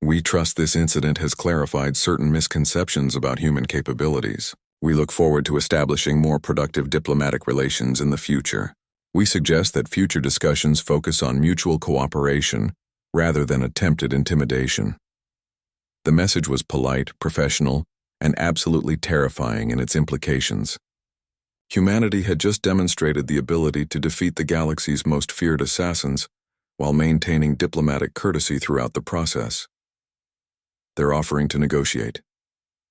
We trust this incident has clarified certain misconceptions about human capabilities. We look forward to establishing more productive diplomatic relations in the future. We suggest that future discussions focus on mutual cooperation rather than attempted intimidation. The message was polite, professional, and absolutely terrifying in its implications. Humanity had just demonstrated the ability to defeat the galaxy's most feared assassins while maintaining diplomatic courtesy throughout the process. They're offering to negotiate.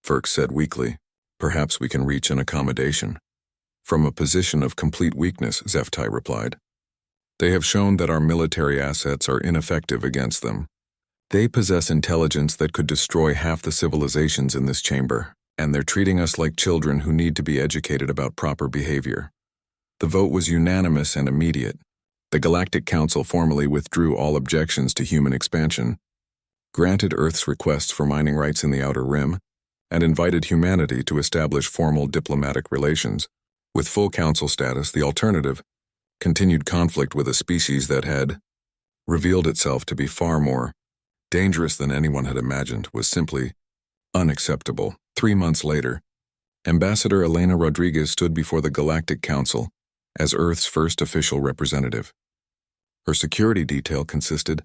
Ferk said weakly. Perhaps we can reach an accommodation. From a position of complete weakness, Zeftai replied. They have shown that our military assets are ineffective against them. They possess intelligence that could destroy half the civilizations in this chamber, and they're treating us like children who need to be educated about proper behavior. The vote was unanimous and immediate. The Galactic Council formally withdrew all objections to human expansion, granted Earth's requests for mining rights in the Outer Rim, and invited humanity to establish formal diplomatic relations. With full council status, the alternative, continued conflict with a species that had revealed itself to be far more dangerous than anyone had imagined, was simply unacceptable. 3 months later, Ambassador Elena Rodriguez stood before the Galactic Council as Earth's first official representative. Her security detail consisted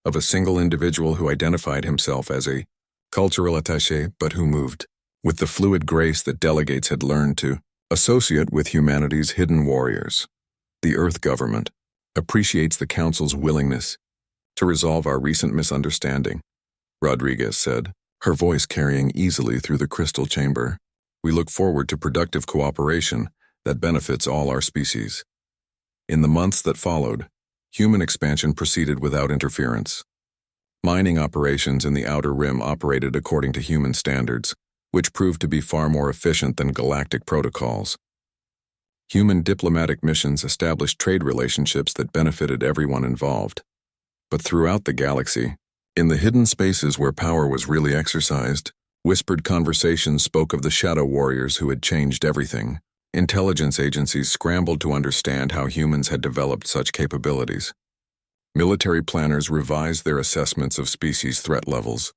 of a single individual who identified himself as a cultural attaché but who moved with the fluid grace that delegates had learned to associate with humanity's hidden warriors. The Earth government appreciates the Council's willingness to resolve our recent misunderstanding, Rodriguez said, her voice carrying easily through the crystal chamber. We look forward to productive cooperation that benefits all our species. In the months that followed, human expansion proceeded without interference. Mining operations in the Outer Rim operated according to human standards, which proved to be far more efficient than galactic protocols. Human diplomatic missions established trade relationships that benefited everyone involved. But throughout the galaxy, in the hidden spaces where power was really exercised, whispered conversations spoke of the shadow warriors who had changed everything. Intelligence agencies scrambled to understand how humans had developed such capabilities. Military planners revised their assessments of species threat levels,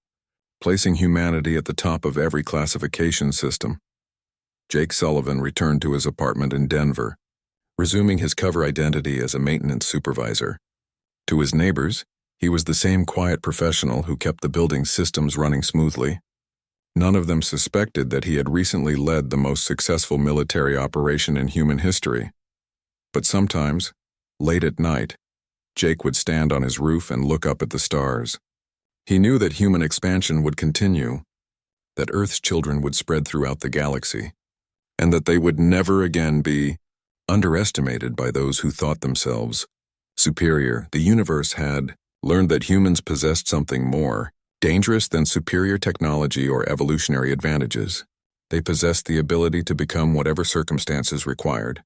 placing humanity at the top of every classification system. Jake Sullivan returned to his apartment in Denver, resuming his cover identity as a maintenance supervisor. To his neighbors, he was the same quiet professional who kept the building's systems running smoothly. None of them suspected that he had recently led the most successful military operation in human history. But sometimes, late at night, Jake would stand on his roof and look up at the stars. He knew that human expansion would continue, that Earth's children would spread throughout the galaxy, and that they would never again be underestimated by those who thought themselves superior. The universe had learned that humans possessed something more dangerous than superior technology or evolutionary advantages. They possessed the ability to become whatever circumstances required,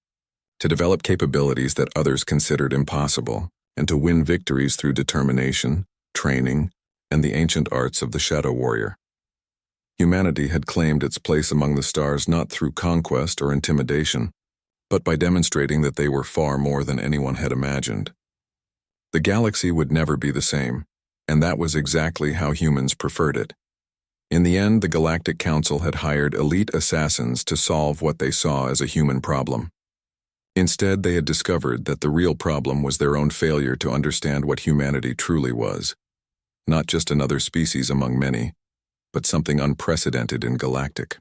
to develop capabilities that others considered impossible, and to win victories through determination, training, and the ancient arts of the shadow warrior. Humanity had claimed its place among the stars not through conquest or intimidation, but by demonstrating that they were far more than anyone had imagined. The galaxy would never be the same, and that was exactly how humans preferred it. In the end, the Galactic Council had hired elite assassins to solve what they saw as a human problem. Instead, they had discovered that the real problem was their own failure to understand what humanity truly was. Not just another species among many, but something unprecedented in Galactic.